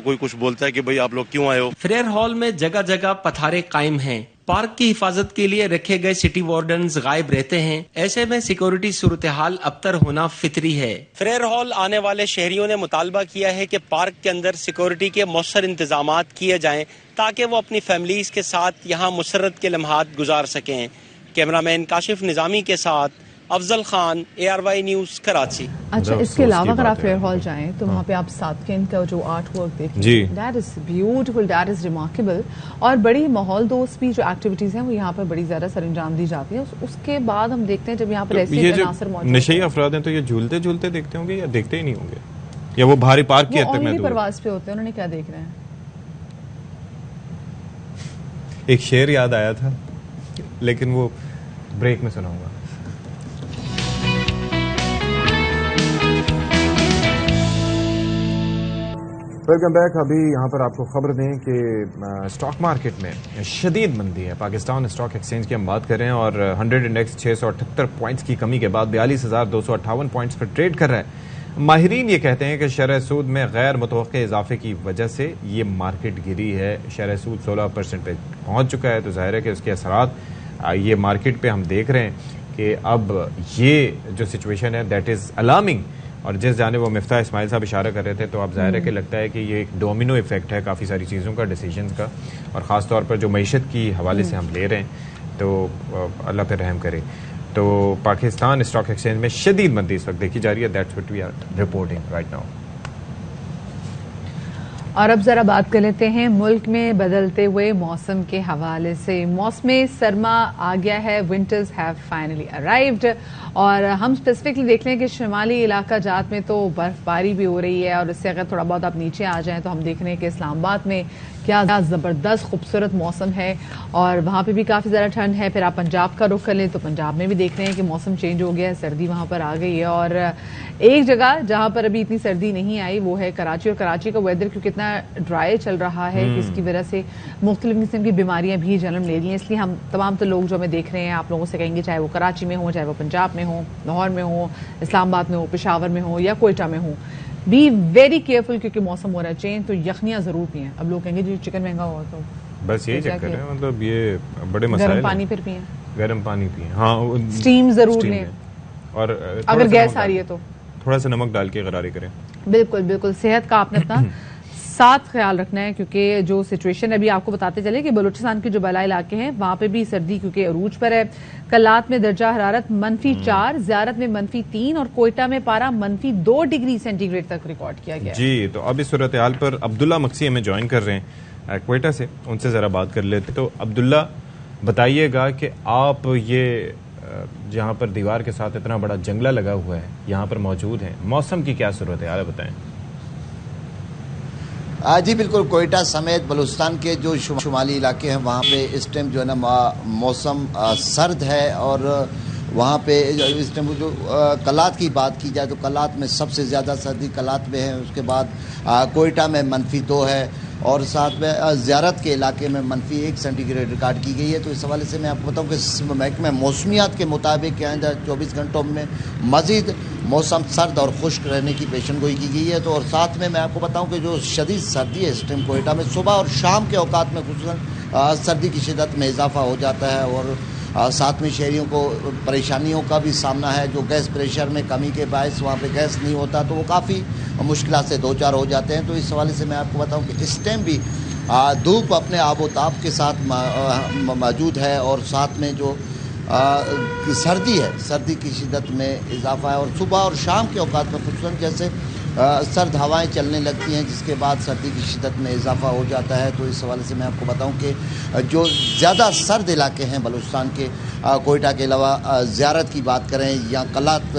کوئی کچھ بولتا ہے کہ بھئی آپ لوگ کیوں آئے ہو. فریئر ہال میں جگہ جگہ پتھارے قائم ہیں, پارک کی حفاظت کے لیے رکھے گئے سٹی وارڈنز غائب رہتے ہیں, ایسے میں سیکورٹی صورتحال ابتر ہونا فطری ہے. فریئر ہال آنے والے شہریوں نے مطالبہ کیا ہے کہ پارک کے اندر سیکورٹی کے مؤثر انتظامات کیے جائیں تاکہ وہ اپنی فیملیز کے ساتھ یہاں مسرت کے لمحات گزار سکیں. کیمرہ مین کاشف نظامی کے ساتھ افضل خان, ARY نیوز, کراچی. اچھا, اس کے علاوہ اگر آپ فیئر ہال جائیں تو وہاں پہ آپ ساتکن کا جو آرٹ ورک دیکھیں, that is beautiful, that is remarkable, اور بڑی ماحول دوست بھی جو ایکٹیویٹیز ہیں وہ یہاں پر بڑی زیادہ سر انجام دی جاتی ہیں. اس کے بعد ہم دیکھتے ہیں جب یہاں پر ایسے عناصر موجود ہیں, نشئی افراد ہیں تو یہ جھولتے دیکھتے ہوں گے یا دیکھتے ہی نہیں ہوں گے, یا وہ بھاری پارک کی حد تک محدود پرواز پہ ہوتے ہیں, انہوں نے کیا دیکھ رہے ہیں. ایک شعر یاد آیا تھا لیکن وہ بریک میں سناؤں گا. Welcome back. ابھی یہاں پر آپ کو خبر دیں کہ اسٹاک مارکیٹ میں شدید مندی ہے. پاکستان اسٹاک ایکسچینج کی ہم بات کریں اور 100 انڈیکس 678 پوائنٹس کی کمی کے بعد 42,258 پوائنٹس پر ٹریڈ کر رہا ہے. ماہرین یہ کہتے ہیں کہ شرح سود میں غیر متوقع اضافے کی وجہ سے یہ مارکیٹ گری ہے. شرح سود 16% پہ پہنچ چکا ہے, تو ظاہر ہے کہ اس کے اثرات یہ مارکیٹ پہ ہم دیکھ رہے ہیں کہ اب یہ جو سچویشن ہے دیٹ از الارمنگ. اور جس جانب وہ مفتاح اسماعیل صاحب اشارہ کر رہے تھے, تو اب ظاہر ہے کہ لگتا ہے کہ یہ ایک ڈومینو ایفیکٹ ہے کافی ساری چیزوں کا, ڈیسیجنز کا, اور خاص طور پر جو معیشت کی حوالے سے ہم لے رہے ہیں, تو اللہ پہ رحم کرے. تو پاکستان اسٹاک ایکسچینج میں شدید مندی اس وقت دیکھی جا رہی ہے. That's what we are reporting right now. اور اب ذرا بات کر لیتے ہیں ملک میں بدلتے ہوئے موسم کے حوالے سے. موسم سرما آ گیا ہے, ونٹرز ہیو فائنلی ارائیوڈ, اور ہم اسپیسیفکلی دیکھ لیں کہ شمالی علاقہ جات میں تو برف باری بھی ہو رہی ہے, اور اس سے اگر تھوڑا بہت آپ نیچے آ جائیں تو ہم دیکھ رہے ہیں کہ اسلام آباد میں کیا زبردست خوبصورت موسم ہے, اور وہاں پہ بھی کافی زیادہ ٹھنڈ ہے. پھر آپ پنجاب کا رخ کر لیں تو پنجاب میں بھی دیکھ رہے ہیں کہ موسم چینج ہو گیا ہے, سردی وہاں پر آ گئی ہے. اور ایک جگہ جہاں پر ابھی اتنی سردی نہیں آئی وہ ہے کراچی, اور کراچی کا ویدر کیونکہ اتنا ڈرائی چل رہا ہے کہ اس کی وجہ سے مختلف قسم کی بیماریاں بھی جنم لے رہی ہیں. اس لیے ہم تمام تو لوگ جو ہمیں دیکھ رہے ہیں آپ لوگوں سے کہیں گے, چاہے وہ کراچی میں ہوں, چاہے وہ پنجاب میں ہوں, لاہور میں ہوں, اسلام آباد میں ہو, پشاور میں ہو یا کوئٹہ میں ہوں, بی ویری کیئرفل, کیونکہ موسم ہو رہا ہے چینج. تو یخنیاں ضرور پئیں. اب لوگ کہیں گے جی چکن مہنگا ہوا تو بس یہی چکر ہے, مطلب یہ بڑے مسائل. گرم پانی پھر پئیں, گرم پانی پئیں, ہاں اسٹیم ضرور لیں, اور اگر گیس آ رہی ہے تو تھوڑا سا نمک ڈال کے غراری کریں. بالکل بالکل, صحت کا آپ نے اپنا ساتھ خیال رکھنا ہے, کیونکہ جو سچویشن ابھی آپ کو بتاتے چلے کہ بلوچستان کے جو بالائی علاقے ہیں وہاں پہ بھی سردی کیونکہ عروج پر ہے. کلات میں درجہ حرارت -4, زیارت میں -3, اور کوئٹہ میں پارا -2 ڈگری سینٹی گریڈ تک ریکارڈ کیا گیا. جی, تو اب اس صورتحال پر عبداللہ مکسی ہمیں جوائن کر رہے ہیں کوئٹہ سے, ان سے ذرا بات کر لیتے. تو عبداللہ بتائیے گا کہ آپ یہ جہاں پر دیوار کے ساتھ اتنا بڑا جنگلہ لگا ہوا ہے یہاں پر موجود ہیں, موسم کی کیا صورتحال ہے بتائیں. جی بالکل, کوئٹہ سمیت بلوچستان کے جو شمالی علاقے ہیں وہاں پہ اس ٹائم جو ہے نا موسم سرد ہے, اور وہاں پہ اس ٹائم جو کلات کی بات کی جائے تو کلات میں سب سے زیادہ سردی کلات میں ہے. اس کے بعد کوئٹہ میں -2 ہے, اور ساتھ میں زیارت کے علاقے میں -1 سینٹی گریڈ ریکارڈ کی گئی ہے. تو اس حوالے سے میں آپ کو بتاؤں کہ محکمہ موسمیات کے مطابق آئندہ 24 گھنٹوں میں مزید موسم سرد اور خشک رہنے کی پیشن گوئی کی گئی ہے. تو اور ساتھ میں آپ کو بتاؤں کہ جو شدید سردی ہے اس ٹائم کوئٹہ میں صبح اور شام کے اوقات میں خصوصاً سردی کی شدت میں اضافہ ہو جاتا ہے, اور ساتھ میں شہریوں کو پریشانیوں کا بھی سامنا ہے. جو گیس پریشر میں کمی کے باعث وہاں پہ گیس نہیں ہوتا تو وہ کافی مشکلات سے دو چار ہو جاتے ہیں. تو اس حوالے سے میں آپ کو بتاؤں کہ اس ٹائم بھی دھوپ اپنے آب و تاب کے ساتھ موجود ہے اور ساتھ میں جو سردی ہے, سردی کی شدت میں اضافہ ہے. اور صبح اور شام کے اوقات میں خصوصاً جیسے سرد ہوائیں چلنے لگتی ہیں جس کے بعد سردی کی شدت میں اضافہ ہو جاتا ہے. تو اس حوالے سے میں آپ کو بتاؤں کہ جو زیادہ سرد علاقے ہیں بلوچستان کے, کوئٹہ کے علاوہ زیارت کی بات کریں یا قلات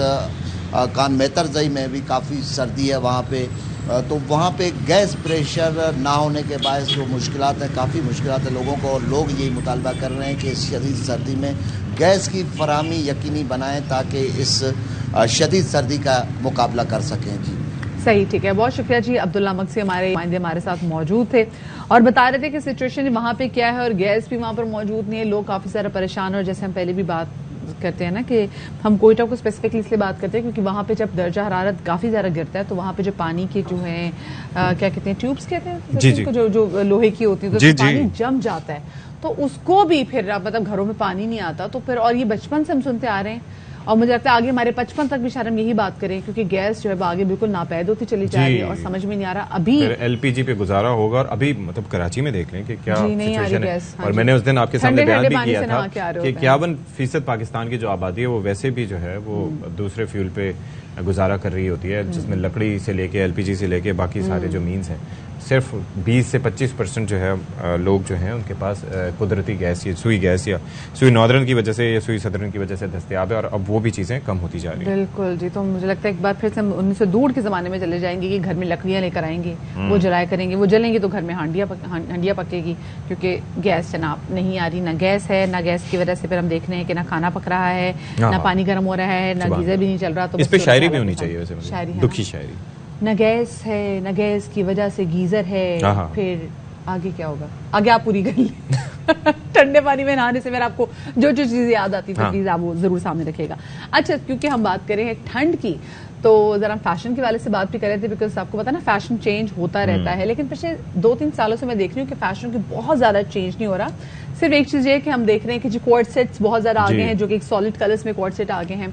کان میترزئی میں بھی کافی سردی ہے وہاں پہ, تو وہاں پہ گیس پریشر نہ ہونے کے باعث جو مشکلات ہیں, کافی مشکلات ہیں لوگوں کو, اور لوگ یہی مطالبہ کر رہے ہیں کہ اس شدید سردی میں گیس کی فراہمی یقینی بنائیں تاکہ اس شدید سردی کا مقابلہ کر سکیں. جی صحیح, ٹھیک ہے, بہت شکریہ جی. عبداللہ مکسی ہمارے نمائندے ہمارے ساتھ موجود تھے اور بتا رہے تھے کہ سچویشن وہاں پہ کیا ہے اور گیس بھی وہاں پر موجود نہیں ہے. لوگ کافی زیادہ پریشان ہیں اور جیسے ہم پہلے بھی بات کرتے ہیں نا کہ ہم کوئٹہ کو اسپیسیفکلی اس لیے بات کرتے ہیں کیونکہ وہاں پہ جب درجہ حرارت کافی زیادہ گرتا ہے تو وہاں پہ جو پانی کے جو ہیں کیا کہتے ہیں ٹیوبس کہتے ہیں جو لوہے کی ہوتی ہیں تو پانی جم جاتا ہے تو اس کو بھی پھر مطلب گھروں میں پانی نہیں آتا. تو پھر اور یہ بچپن سے ہم سنتے آ رہے ہیں اور مجھے لگتا ہے آگے ہمارے 55 تک بھی شاید ہم یہی بات کریں کیونکہ گیس جو ہے آگے بالکل ناپید ہوتی چلی جا رہی ہے اور سمجھ میں نہیں آ رہا. ابھی ایل پی جی پہ گزارا ہوگا اور ابھی مطلب کراچی میں دیکھ لیں کہ کیا سچویشن ہے. اور میں نے اس دن آپ کے سامنے بیان بھی کیا تھا کہ 51% پاکستان کی جو آبادی ہے وہ ویسے بھی جو ہے وہ دوسرے فیول پہ گزارا کر رہی ہوتی ہے, جس میں لکڑی سے لے کے ایل پی جی سے لے کے باقی سارے جو مینز ہیں. صرف 20 سے 25% جو ہے لوگ جو ہیں ان کے پاس قدرتی گیس یا سوئی گیس یا سوئی ناردرن کی وجہ سے یا سوئی صدرن کی وجہ سے دستیاب ہے اور اب وہ بھی چیزیں کم ہوتی جا رہی ہیں. بالکل جی. تو مجھے لگتا ہے ایک بار پھر سے ہم 1902 کے زمانے میں چلے جائیں گے کہ گھر میں لکڑیاں لے کر آئیں گے, وہ جلایا کریں گے, وہ جلیں گے تو گھر میں ہانڈیاں پکے گی کیونکہ گیس جناب نہیں آ رہی, نہ گیس ہے, نہ گیس کی وجہ سے پھر ہم دیکھ رہے ہیں کہ نہ کھانا پک رہا ہے, نہ پانی گرم ہو رہا ہے, نہ گیزر بھی نہیں چل رہا. تو اس پہ شاعری بھی ہونی چاہیے ویسے, دکھی شاعری. نہ گیس ہے, نہ گیس کی وجہ سے گیزر ہے, پھر آگے کیا ہوگا, آگے آپ پوری کر لیں. ٹھنڈے پانی میں نہانے سے پھر آپ کو جو چیزیں یاد آتی تھی پلیز آپ وہ ضرور سامنے رکھے گا. اچھا, کیونکہ ہم بات کریں ہیں ٹھنڈ کی تو ذرا فیشن کے والے سے بات بھی کر رہے تھے بیکاز آپ کو پتا نا فیشن چینج ہوتا رہتا ہے, لیکن پچھلے 2-3 سالوں سے میں دیکھ رہی ہوں کہ فیشن کی بہت زیادہ چینج نہیں ہو رہا. صرف ایک چیز یہ کہ ہم دیکھ رہے ہیں کہ جو کوٹ سیٹس بہت زیادہ آگے ہیں جو کہ ایک سالڈ کلرز میں کوٹ سیٹ آگے ہیں.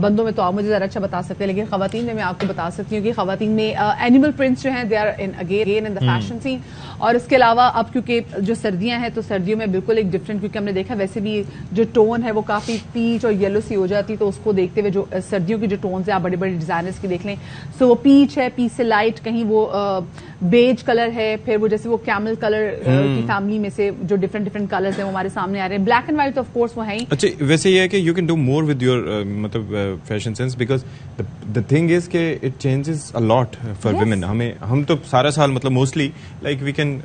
بندوں میں تو آپ مجھے ذرا اچھا بتا سکتے ہیں لیکن خواتین میں آپ کو بتا سکتی ہوں کہ خواتین میں اینیمل پرنٹس جو ہیں they are again in the fashion scene. اور اس کے علاوہ اب کیونکہ جو سردیاں ہیں تو سردیوں میں بالکل ایک ڈفرینٹ, کیونکہ ہم نے دیکھا ویسے بھی جو ٹون ہے وہ کافی پیچ اور یلو سی ہو جاتی, تو اس کو دیکھتے ہوئے جو سردیوں کی جو ٹونز ہیں آپ بڑے بڑے ڈیزائنرز کی دیکھ لیں سو وہ پیچ ہے, پیچ سے لائٹ, کہیں وہ بیج کلر ہے, پھر وہ جیسے وہ کیمل کلر کی فیملی میں سے جو ڈفرینٹ کلرز ہیں وہ ہمارے سامنے آ رہے ہیں. Black and white of course وہ ہیں. اچھا, ویسے یہ ہے کہ you can do more with your مطلب fashion sense because the thing is کہ it changes a lot for women. ہم تو سارا سال مطلب mostly like we can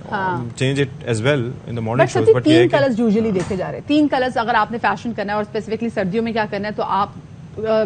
change it as well in the morning shows. but 3 colours usually دیکھے جا رہے ہیں. 3 کلرز اگر آپ نے فیشن کرنا ہے اور اسپیسیفکلی سردیوں میں کیا کرنا ہے تو آپ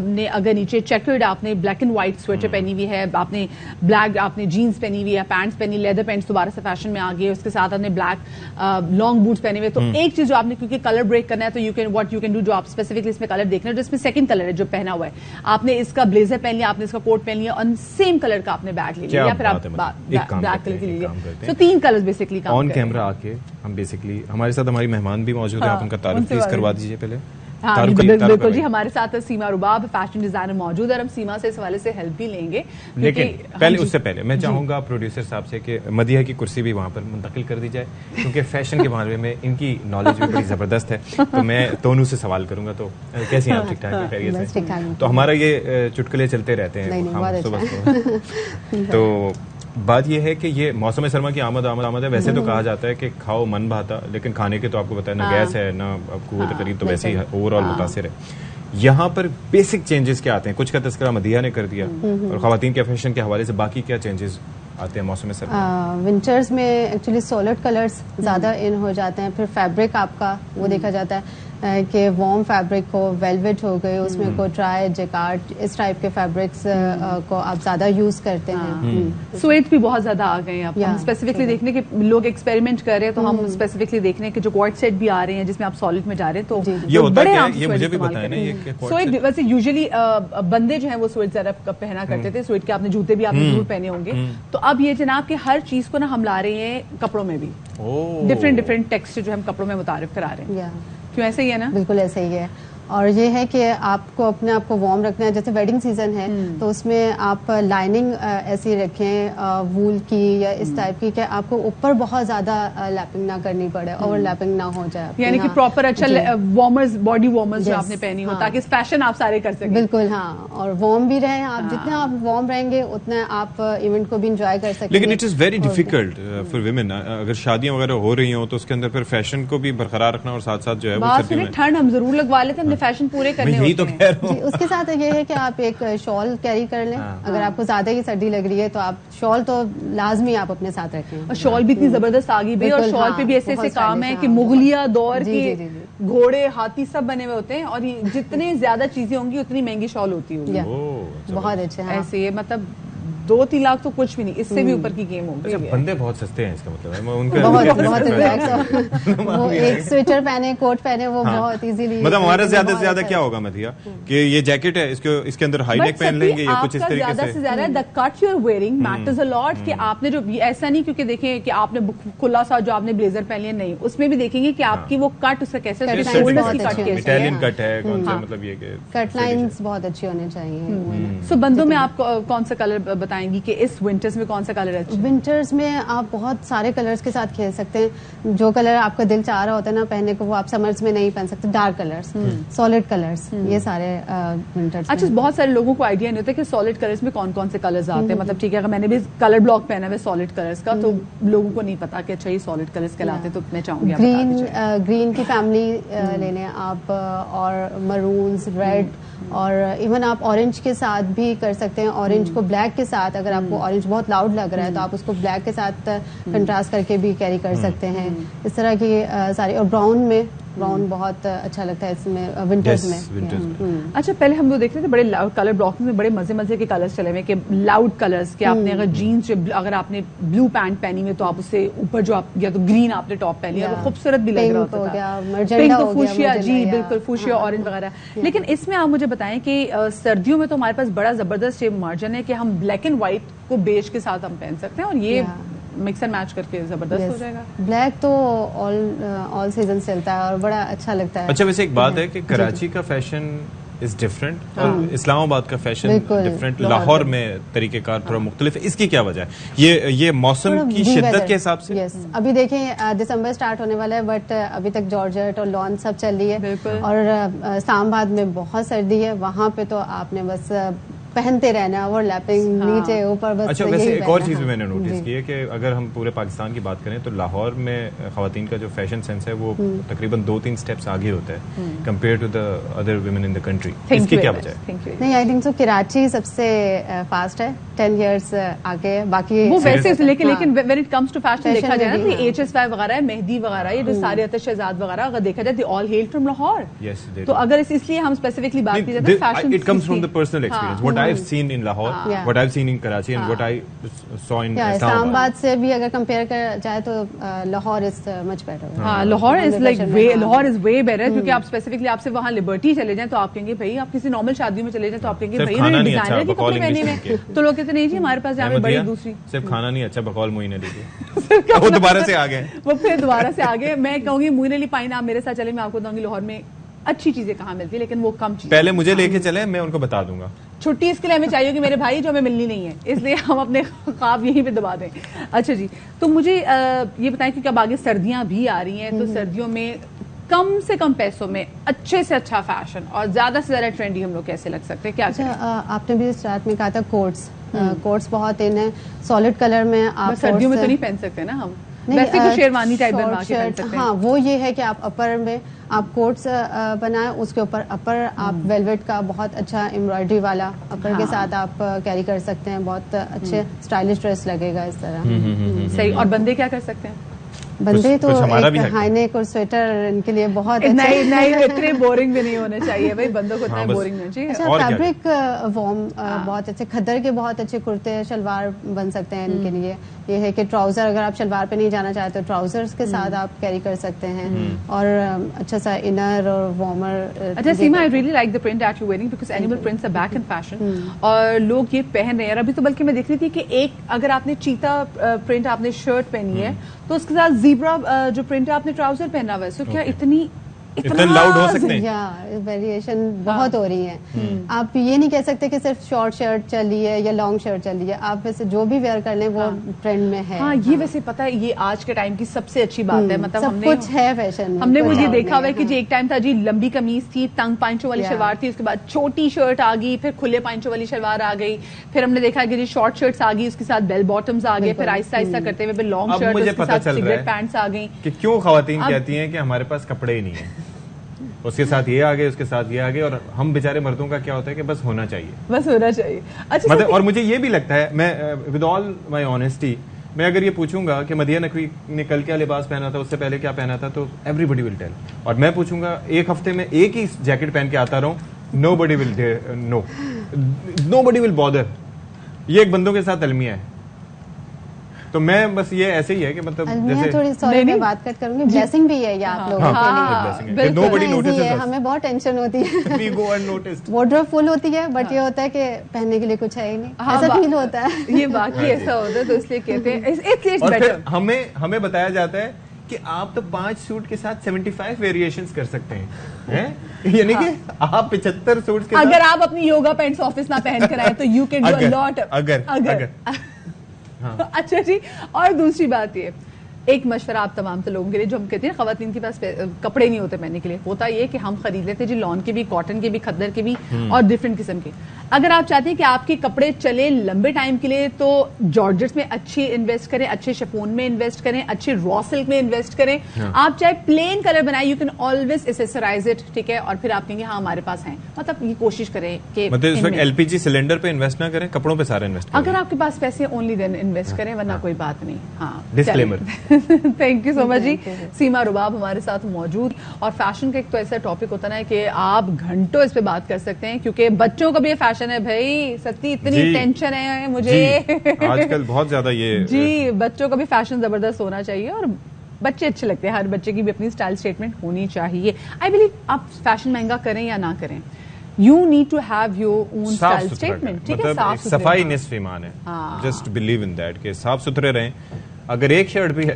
نے اگر نیچے چیکرڈ آپ نے بلیک اینڈ وائٹ سویٹر پہنی ہوئی ہے, آپ نے بلیک آپ نے جینس پہنی ہوئی ہے, پینٹس پہنی, لیدر پینٹس دوبارہ سے فیشن میں آ گئی, اس کے ساتھ آپ نے بلیک لانگ بوٹس پہنے ہوئے, تو ایک چیز جو آپ نے کیونکہ کلر بریک کرنا ہے تو یو کین ڈو جو آپ اسپیسیفکلی اس میں کلر دیکھنا ہے جس میں سیکنڈ کلر ہے جو پہنا ہوا ہے, آپ نے اس کا بلیزر پہن لیا, آپ نے اس کا کوٹ پہن لیا اور سیم کلر کا آپ نے بیگ لے لیا یا پھر آپ بلیک کلر کی لے لیا. تو 3 کلر بیسکلی کام آن کیمرہ آ کے ہم بیسکلی ہمارے ساتھ ہماری مہمان بھی موجود ہیں, آپ ان کا تعارف پلیز کروا دیجیے پہلے. ہاں بالکل جی, ہمارے ساتھ سیما رباب فیشن ڈیزائنر موجود ہے اور ہم سیما سے اس حوالے سے ہیلپ بھی لیں گے. لیکن پہلے اس سے پہلے میں چاہوں گا پروڈیوسر صاحب سے کہ مدیحہ کی کرسی بھی وہاں پر منتقل کر دی جائے کیونکہ فیشن کے بارے میں ان کی نالج بھی بڑی زبردست ہے. تو میں تونو سے سوال کروں گا. تو کیسی ہیں آپ, ٹھیک ٹھاک خیریت سے؟ تو ہمارا یہ چٹکلے چلتے رہتے ہیں صبح صبح. تو بات یہ ہے کہ یہ موسم سرما کی آمد ہے. ویسے تو کہا جاتا ہے کہ کھاؤ من بھاتا, لیکن کھانے کے تو آپ کو پتا ہے نہ گیس ہے نہ قوت قریب, تو ویسے ہی اوور آل متاثر ہے. یہاں پر بیسک چینجز کیا آتے ہیں؟ کچھ کا تذکرہ مدیحہ نے کر دیا, اور خواتین کے فیشن کے حوالے سے باقی کیا چینجز آتے ہیں موسم سرما؟ ونٹرز میں ایکچولی سولڈ کلرز زیادہ ان ہو جاتے ہیں. پھر فیبرک آپ کا وہ دیکھا جاتا ہے کہ وارم فیبرک ہو, ویلویٹ ہو گئی, اس میں کوئی ٹرائی جیکارٹ, اس ٹائپ کے فیبرکس کو آپ زیادہ یوز کرتے ہیں. سویٹ بھی بہت زیادہ آ گئے ہیں. ہم اسپیسیفکلی دیکھنے کہ لوگ ایکسپیریمنٹ کر رہے ہیں تو ہم اسپیسیفکلی دیکھ رہے ہیں کہ جو کوٹ سیٹ بھی آ رہے ہیں جس میں آپ سالڈ میں جا رہے ہیں, تو بڑے سویٹ ویسے یوزلی بندے جو ہیں وہ سویٹ زیادہ پہنا کرتے تھے. سویٹ کے آپ نے جوتے بھی آپ نے ضرور پہنے ہوں گے. تو اب یہ جناب کہ ہر چیز کو نا ہم لا رہے ہیں کپڑوں میں بھی, ڈفرینٹ ٹیکسچر جو ہم کپڑوں میں متعارف کرا رہے ہیں. کیوں ایسے ہی ہے نا؟ بالکل ایسے ہی ہے. اور یہ ہے کہ آپ کو اپنے آپ کو وارم رکھنا ہے. جیسے ویڈنگ سیزن ہے تو اس میں آپ لائننگ ایسی رکھیں وول کی یا اس ٹائپ کی کہ آپ کو اوپر بہت زیادہ لیپنگ نہ کرنی پڑے, اوور لیپنگ نہ ہو جائے, یعنی کہ پراپر اچھا وارمرز, باڈی وارمرز جو آپ نے پہنی ہو تاکہ فیشن آپ سارے کر سکیں. بالکل ہاں, اور وارم بھی رہیں آپ. جتنا آپ وارم رہیں گے اتنا آپ ایونٹ کو بھی انجوائے کر سکیں. لیکن it is very difficult for women, اگر شادیاں وغیرہ ہو رہی ہوں تو اس کے اندر پھر فیشن کو بھی برقرار رکھنا اور ساتھ ساتھ جو ہے وہ ٹھنڈ ہم ضرور لگوا لیتے ہیں, ہم نے فیشن پورے کرنے. یہی تو کہہ رہا ہوں. اس کے ساتھ یہ ہے کہ آپ ایک شال کیری کر لیں. اگر آپ کو زیادہ ہی سردی لگ رہی ہے تو آپ شال تو لازمی آپ اپنے ساتھ رکھیں. اور شال بھی اتنی زبردست آ گئی بھائی, اور شال پہ بھی ایسے ایسے کام ہے کہ مغلیہ دور کے گھوڑے ہاتھی سب بنے ہوئے ہوتے ہیں, اور جتنے زیادہ چیزیں ہوں گی اتنی مہنگی شال ہوتی ہوگی. بہت اچھے ایسے یہ مطلب 2-3 لاکھ تو کچھ بھی نہیں, اس سے بھی اوپر کی گیم ہوگی. بندے بہت سستے ہیں اس کا مطلب ہے, ان کا بہت ریلیکس, وہ ایک سویٹر پہنے کوٹ پہنے وہ بہت ایزیلی. مطلب ہمارا زیادہ سے زیادہ کیا ہوگا مدھیا کہ یہ جیکٹ ہے اس کے اندر ہائی نیک پہن لیں گے یا کچھ اس طریقے سے. زیادہ سے زیادہ the cut you are wearing matters a lot, کہ آپ نے جو ایسا نہیں کیونکہ دیکھیں کہ آپ نے کھلا سا جو آپ نے بلیزر پہن لیا, نہیں, اس میں بھی دیکھیں گے کہ آپ کی وہ کٹ اس کا کیسے اٹیلین کٹ ہے, کون سا مطلب یہ کہ کٹ لائنز بہت اچھی ہونی چاہیے. سو بندوں میں آپ کون سا کلر بتائیں گی کہ اس ونٹرز میں کون سا کلر ہے؟ ونٹرز میں آپ بہت سارے کلرز کے ساتھ کھیل سکتے ہیں. جو کلر آپ کا دل چاہ رہا ہوتا ہے نا پہننے کو, وہ آپ سمرز میں نہیں پہن سکتے. ڈارک کلرز, سالڈ کلرز, یہ سارے ونٹرز. اچھا, بہت سارے لوگوں کو آئیڈیا نہیں ہوتا کہ سالڈ کلرز میں کون کون سے کلرز آتے ہیں. مطلب ٹھیک ہے, اگر میں نے بھی کلر بلاک پہنا ہے سالڈ کلرز کا تو لوگوں کو نہیں پتا کہ اچھا یہ سالڈ کلرز کہلاتے ہیں. تو میں چاہوں گی گرین کی فیملی لے لیں آپ, اور مرونز, ریڈ, اور ایون آپ اورنج کے ساتھ بھی کر سکتے ہیں. اورنج کو بلیک کے ساتھ, اگر آپ کو اورنج بہت لاؤڈ لگ رہا ہے تو آپ اس کو بلیک کے ساتھ کنٹراسٹ کر کے بھی کیری کر سکتے ہیں. اس طرح کی ساری, اور براؤن بہت اچھا لگتا ہے اس میں ونٹرز میں. اچھا, پہلے ہم لوگ دیکھ رہے تھے بڑے کلر بلاک میں بڑے مزے کے کلرز چلے ہوئے کہ لاؤڈ کلرز, کہ آپ نے اگر جینس, اگر آپ نے بلو پینٹ پہنی ہوئی تو آپ اس سے اوپر جو آپ یا تو گرین آپ نے ٹاپ پہنی ہے, وہ خوبصورت بھی لگ رہا ہوتا تھا. پنک تو فوشیا, جی بالکل فوشیا, اورنج وغیرہ. لیکن اس میں آپ مجھے بتائیں کہ سردیوں میں تو ہمارے پاس بڑا زبردست مارجن ہے کہ ہم بلیک اینڈ وائٹ کو بیج کے ساتھ ہم پہن سکتے ہیں, اور یہ مکس اینڈ میچ کر کے زبردست ہو جائے گا. بلیک تو آل سیزن چلتا ہے اور بڑا اچھا لگتا ہے. اچھا, ویسے ایک بات ہے کہ کراچی کا فیشن از ڈفرینٹ اور اسلام آباد کا فیشن ڈفرینٹ, لاہور میں طریقہ کار تھوڑا مختلف ہے. اس کی کیا وجہ ہے؟ یہ موسم کی شدت کے حساب سے. ابھی دیکھیں دسمبر سٹارٹ ہونے والا ہے, بٹ ابھی تک جارجٹ اور لان سب چل رہی ہے, اور اسلام آباد میں بہت سردی ہے. وہاں پہ تو آپ نے بس پہنتے رہنا, اوور لیپنگ نیچے اوپر بس. اچھا, ویسے ایک اور چیز بھی میں نے نوٹس کی ہے کہ اگر ہم پورے پاکستان کی بات کریں تو لاہور میں خواتین کا جو فیشن سینس ہے وہ تقریباً 2-3 اسٹیپس آگے ہوتا ہے compare to the other women in the country. اس کی کیا وجہ ہے؟ نہیں, آئی تھنک سو کراچی سب سے فاسٹ ہے, 10 ایئرس آگے. باقی وہ ویسے لیکن when it comes to fashion دیکھا جائے نا تو HS5 وغیرہ, مہدی وغیرہ, یہ جو سارے شہزاد وغیرہ اگر دیکھا جائے they all hail from Lahore. تو اگر اس لیے ہم اسپیسیفکلی بات کی جائے تو fashion it comes from the personal experience, what I've seen in Lahore, what I've seen in Karachi and what I saw in Islam Abad سے بھی اگر کمپیئر کر جائے تو لاہور از مچ بیٹر. ہاں, Lahore is like Lahore is way better, کیونکہ آپ specifically آپ سے وہاں لبرٹی چلے جائیں تو آپ کہیں گے بھائی, آپ کسی نارمل شادی میں چلے جائیں تو آپ کہیں گے بھائی انہوں نے ڈیزائنر کے کپڑے پہنے ہوئے, تو لوگ کہتے نہیں جی ہمارے پاس جہاں پہ بڑی دوسری صرف کھانا نہیں اچھا, بقول موین علی کے وہ دوبارہ سے آ گئے, وہ پھر دوبارہ سے آگے. میں کہوں گی موین علی پائن, آپ میرے ساتھ چلے, میں آپ کو بتاؤں گی لاہور میں اچھی چیزیں کہاں ملتی ہے, لیکن وہ کم چیز. پہلے مجھے لے کے چلے, میں ان کو بتا دوں گا. چھٹی اس کے لیے ہمیں چاہیے کہ میرے بھائی جو ہمیں ملنی نہیں ہے, اس لیے ہم اپنے خواب یہیں پہ دبا دیں. اچھا جی, تو مجھے یہ بتائیں کہ اب آگے سردیاں بھی آ رہی ہیں, تو سردیوں میں کم سے کم پیسوں میں اچھے سے اچھا فیشن اور زیادہ سے زیادہ ٹرینڈی ہم لوگ کیسے لگ سکتے ہیں؟ کیا آپ نے بھی اسٹارٹ میں کہا تھا کوٹس بہت ان ہے, سالڈ کلر میں. آپ سردیوں میں تو نہیں پہن سکتے نا ہم, ویسے تو شیروانی ٹائپ بنوا کے پہن سکتے ہیں. ہاں, وہ یہ ہے کہ آپ اپر میں آپ کوٹس بنائیں, اس کے اوپر اپر آپ ویلویٹ کا بہت اچھا ایمبرائڈری والا اپر کے ساتھ آپ کیری کر سکتے ہیں, بہت اچھے اسٹائلش ڈریس لگے گا اس طرح. صحیح. اور بندے کیا کر سکتے ہیں؟ بندے تو ہائی نیک اور سویٹر ان کے لیے بہت نہیں, اتنے بورنگ بھی نہیں ہونے چاہیے بھائی, بندوں کو اتنا بورنگ نہیں چاہیے. اچھا, فیبرک وارم بہت اچھے, کھدر کے بہت اچھے کرتے شلوار بن سکتے ہیں ان کے لیے. یہ ہے کہ ٹراؤزر, اگر آپ شلوار پہ نہیں جانا چاہتے تو ٹراؤزرز کے ساتھ آپ کیری کر سکتے ہیں, اور اچھا سا انر اور وارمر. اچھا Seema, I really like the print that you wearing because animal prints are back in fashion, اور لوگ یہ پہن رہے ہیں. ابھی تو بلکہ میں دیکھ رہی تھی کہ ایک اگر آپ نے چیتا پرنٹ آپ نے شرٹ پہنی ہے تو اس کے ساتھ زیبرا جو پرنٹ ہے آپ نے ٹراؤزر پہنا ہوا ہے, سو کیا اتنا لاؤڈ ہو سکتے ہیں؟ ویریشن بہت ہو رہی ہے. آپ یہ نہیں کہہ سکتے کہ صرف شارٹ شرٹ چلی ہے یا لانگ شرٹ چلی ہے, آپ ویسے جو بھی ویئر کر لیں وہ ٹرینڈ میں ہے. ہاں یہ ویسے پتا ہے یہ آج کے ٹائم کی سب سے اچھی بات ہے, مطلب سب کچھ ہے فیشن. ہم نے وہ یہ دیکھا ہوا ہے کہ جی ایک ٹائم تھا جی لمبی قمیض تھی, تنگ پائنچوں والی شلوار تھی, اس کے بعد چھوٹی شرٹ آ گئی, پھر کھلے پائنچوں والی شلوار آ گئی, پھر ہم نے دیکھا کہ جی شارٹ شرٹس آ گئی, اس کے ساتھ بیل باٹمز آ گئے, پھر آہستہ آہستہ کرتے ہوئے پھر لانگ شرٹ, اس کے ساتھ سگریٹ پینٹس آ گئی. کہ کیوں خواتین کہتی ہیں کہ ہمارے پاس کپڑے ہی نہیں ہیں, اس کے ساتھ یہ آگے, اس کے ساتھ یہ آگے, اور ہم بیچارے مردوں کا کیا ہوتا ہے کہ بس ہونا چاہیے, بس ہونا چاہیے. اچھا مطلب اور مجھے یہ بھی لگتا ہے, میں ود آل مائی آنیسٹی, میں اگر یہ پوچھوں گا کہ مدیہ نقوی نے کل کیا لباس پہنا تھا, اس سے پہلے کیا پہنا تھا, تو ایوری بڈی ول ٹیل. اور میں پوچھوں گا ایک ہفتے میں ایک ہی جیکٹ پہن کے آتا رہوں, نو بڈی ول بادر. یہ ایک بندوں کے ساتھ المیہ ہے. تو میں بس یہ ایسے ہی ہے کہ مطلب جیسے تھوڑی سوری میں بات کٹ کروں گی, بلیسنگ بھی ہے یہ آپ لوگوں کے لیے. ہمیں بہت ٹینشن ہوتی ہے, وارڈروب فل ہوتی ہے, بٹ یہ ہوتا ہے کہ پہننے کے لیے کچھ ہے ہی نہیں, ایسا فیل ہوتا ہے. یہ واقعی ایسا ہوتا ہے, تو اس لیے کہتے ہیں. اور پھر ہمیں بتایا جاتا ہے کہ آپ تو 5 سوٹ کے ساتھ 75 ویریشنز کر سکتے ہیں, یعنی کہ آپ 75 سوٹس کے ساتھ. اگر آپ اپنی یوگا پینٹس آفس نہ پہن کر آئے تو یو کین ڈو اے لاٹ. اگر اچھا جی. اور دوسری بات یہ, ایک مشورہ آپ تمام سے لوگوں کے لیے جو ہم کہتے ہیں خواتین کے پاس کپڑے نہیں ہوتے پہننے کے لیے, ہوتا یہ کہ ہم خرید لیتے جی لان کے بھی, کاٹن کے بھی, کھدر کے بھی, اور ڈفرینٹ قسم کے. اگر آپ چاہتے ہیں کہ آپ کے کپڑے چلے لمبے ٹائم کے لیے تو جارجٹ میں اچھی انویسٹ کریں, اچھے شفون میں انویسٹ کریں, اچھے را سلک میں انویسٹ کریں. آپ چاہے پلین کلر بنائیں, یو کین آلویز ایسیسرائز اٹ, ٹھیک ہے, اور پھر آپ کہیں گے ہاں ہمارے پاس ہیں. مطلب یہ کوشش کریں کہ مطلب اس وقت LPG سلنڈر پہ انویسٹ نہ کریں, کپڑوں پہ سارا انویسٹ کریں. اگر آپ کے پاس پیسے اونلی دین انویسٹ کریں, ورنہ کوئی بات نہیں. ہاں ڈسکلیمر. تھینک یو سو مچ جی. سیما رباب ہمارے ساتھ موجود. اور فیشن کا ایک تو ایسا ٹاپک ہوتا ہے کہ آپ گھنٹوں اس پہ بات کر سکتے ہیں, کیونکہ بچوں کا بھی یہ فیشن ہے بھائی, سچی اتنی ٹینشن ہے مجھے آج کل بہت زیادہ یہ. جی بچوں کا بھی فیشن زبردست ہونا چاہیے, اور بچے اچھے لگتے ہیں, ہر بچے کی بھی اپنی اسٹائل اسٹیٹمنٹ ہونی چاہیے. آئی بلیو آپ فیشن مہنگا کریں یا نہ کریں, you need to have your own style statement. ٹھیک ہے, صفائی نصف ایمان ہے. جسٹ بلیو ان دیٹ کہ صاف ستھرے رہیں. اگر ایک شرٹ بھی ہے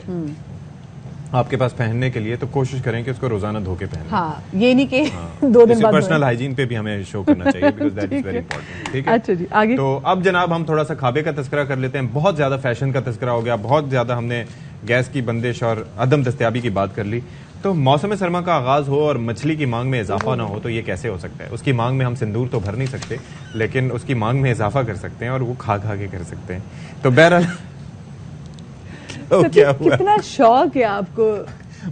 آپ کے پاس پہننے کے لیے تو کوشش کریں کہ اس کو روزانہ دھو کے پہنیں. ہاں یہ نہیں کہ 2 دن بعد. پرسنل ہائیجین پہ بھی ہمیں شو کرنا چاہیے, because that is very important. ٹھیک ہے, اچھا جی آگے. تو اب جناب ہم تھوڑا سا کھابے کا تذکرہ کر لیتے ہیں. بہت زیادہ فیشن کا تذکرہ ہو گیا, بہت زیادہ ہم نے گیس کی بندش اور عدم دستیابی کی بات کر لی. تو موسم سرما کا آغاز ہو اور مچھلی کی مانگ میں اضافہ نہ ہو تو یہ کیسے ہو سکتا ہے؟ اس کی مانگ میں ہم سندور تو بھر نہیں سکتے, لیکن اس کی مانگ میں اضافہ کر سکتے ہیں, اور وہ کھا کے کر سکتے ہیں. تو بہرحال کتنا شوق ہے آپ کو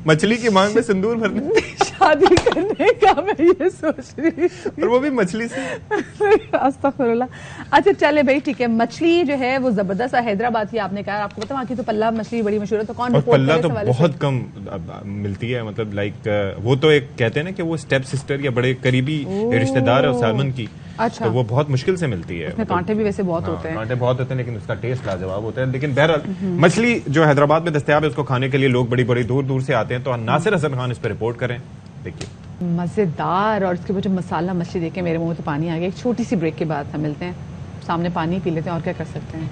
مچھلی کی مانگ میں سندور بھرنے, شادی کرنے کا, میں یہ سوچ رہی اور وہ بھی مچھلی سے. استغفر اللہ. اچھا چلے بھائی ٹھیک ہے, مچھلی جو ہے وہ زبردست حیدرآباد کی آپ نے کہا, آپ کو پتا وہاں کی تو پلہ مچھلی بڑی مشہور ہے, تو کون پلہ تو بہت کم ملتی ہے, مطلب لائک وہ تو ایک کہتے ہیں نا کہ وہ اسٹیپ سسٹر یا بڑے قریبی رشتے دار ہے سالمن کی, تو وہ بہت مشکل سے ملتی ہے. اس میں کانٹے بھی ویسے بہت ہوتے ہیں, کانٹے بہت ہوتے ہیں, لیکن اس کا ٹیسٹ لاجواب ہوتا ہے. لیکن بہرحال مچھلی جو حیدرآباد میں دستیاب ہے اس کو کھانے کے لیے لوگ بڑی بڑی دور دور سے آتے ہیں. تو ناصر حسن خان اس پہ رپورٹ کریں. دیکھیے مزیدار, اور اس کے بعد جو مسالہ مچھلی دیکھ کے میرے منہ میں تو پانی آ گیا. ایک چھوٹی سی بریک کے بعد ہم ملتے ہیں, سامنے پانی پی لیتے ہیں, اور کیا کر سکتے ہیں.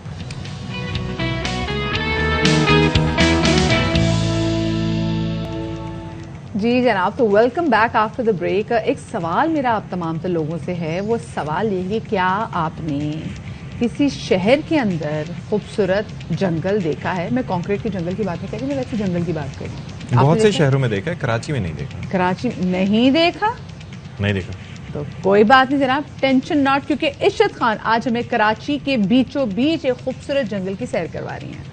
جی جناب, تو welcome back after the break. ایک سوال میرا آپ تمام سے لوگوں سے ہے, وہ سوال یہ کہ کیا آپ نے کسی شہر کے اندر خوبصورت جنگل دیکھا ہے؟ میں کانکریٹ کے جنگل کی بات نہیں کر رہی, میں ویسے جنگل کی بات کر رہی ہوں. بہت سے شہروں میں دیکھا ہے, کراچی میں نہیں دیکھا. کراچی نہیں دیکھا, تو کوئی بات نہیں جناب, ٹینشن ناٹ, کیونکہ عشرت خان آج ہمیں کراچی کے بیچوں بیچ ایک خوبصورت جنگل کی سیر کروا رہی ہیں.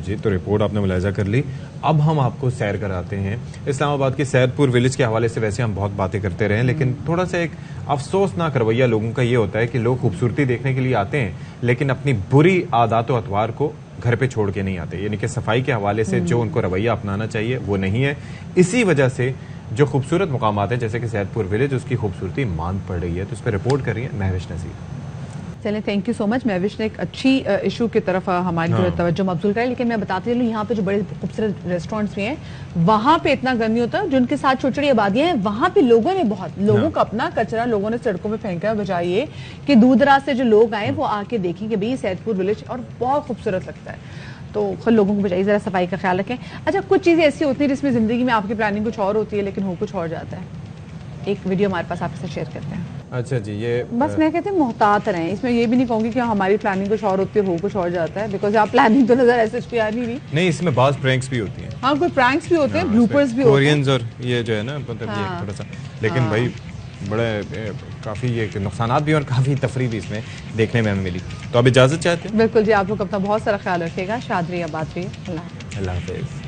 جی تو رپورٹ آپ نے ملاحظہ کر لی. اب ہم آپ کو سیر کراتے ہیں اسلام آباد کے سید پور ولیج کے حوالے سے. ویسے ہم بہت باتیں کرتے رہے, لیکن تھوڑا سا ایک افسوسناک رویہ لوگوں کا یہ ہوتا ہے کہ لوگ خوبصورتی دیکھنے کے لیے آتے ہیں, لیکن اپنی بری عادات و اطوار کو گھر پہ چھوڑ کے نہیں آتے. یعنی کہ صفائی کے حوالے سے جو ان کو رویہ اپنانا چاہیے وہ نہیں ہے. اسی وجہ سے جو خوبصورت مقامات ہیں جیسے کہ سید پور ولیج, اس کی خوبصورتی ماند پڑ رہی ہے. تو اس پہ رپورٹ کر رہی ہے مہوش نذیر. چلیں تھینک یو سو مچ. مہوش نے ایک اچھی ایشو کی طرف ہماری توجہ مبذول کرائی, لیکن میں بتاتی چلوں یہاں پہ جو بڑے خوبصورت ریسٹورینٹس بھی ہیں وہاں پہ اتنا گرمی ہوتا ہے, جن کے ساتھ چھوٹی چھوٹی آبادیاں ہیں وہاں پہ لوگوں نے بہت لوگوں کا اپنا کچرا لوگوں نے سڑکوں پہ پھینکا, بجائے یہ کہ دور دراز سے جو لوگ آئے وہ آ کے دیکھیں کہ بھئی سید پور ولیج, اور بہت خوبصورت لگتا ہے. تو خود لوگوں کو بچائیے، ذرا صفائی کا خیال رکھیں. اچھا کچھ چیزیں ایسی ہوتی ہیں جس میں زندگی میں آپ کی پلاننگ کچھ اور ہوتی ہے لیکن ہو کچھ اور جاتا ہے. ایک ویڈیو ہمارے پاس آپ کے ساتھ شیئر کرتے ہیں. اچھا جی، یہ بس میں کہتے ہیں محتاط رہیں. اس میں یہ بھی نہیں کہوں گی کہ ہماری پلاننگ کچھ اور ہوتی ہے ہو کچھ اور جاتا ہے، بیکاز آپ پلاننگ تو نظر ایسے کوئی آ نہیں. اس میں بعض پرینکس بھی ہوتی ہیں. ہاں کوئی پرینکس بھی ہوتے ہیں، بلوپرز بھی ہوتے ہیں کورینز، اور یہ جو ہے نا مطلب یہ تھوڑا سا، لیکن بھائی بڑے کافی یہ نقصانات بھی اور کافی تفریح بھی اس میں دیکھنے میں ہمیں ملی. تو اب اجازت چاہتے ہیں. بالکل جی، آپ لوگ اپنا بہت سارا خیال رکھیے گا. شاد رہیے، آباد رہیے. اللہ حافظ. اللہ حافظ.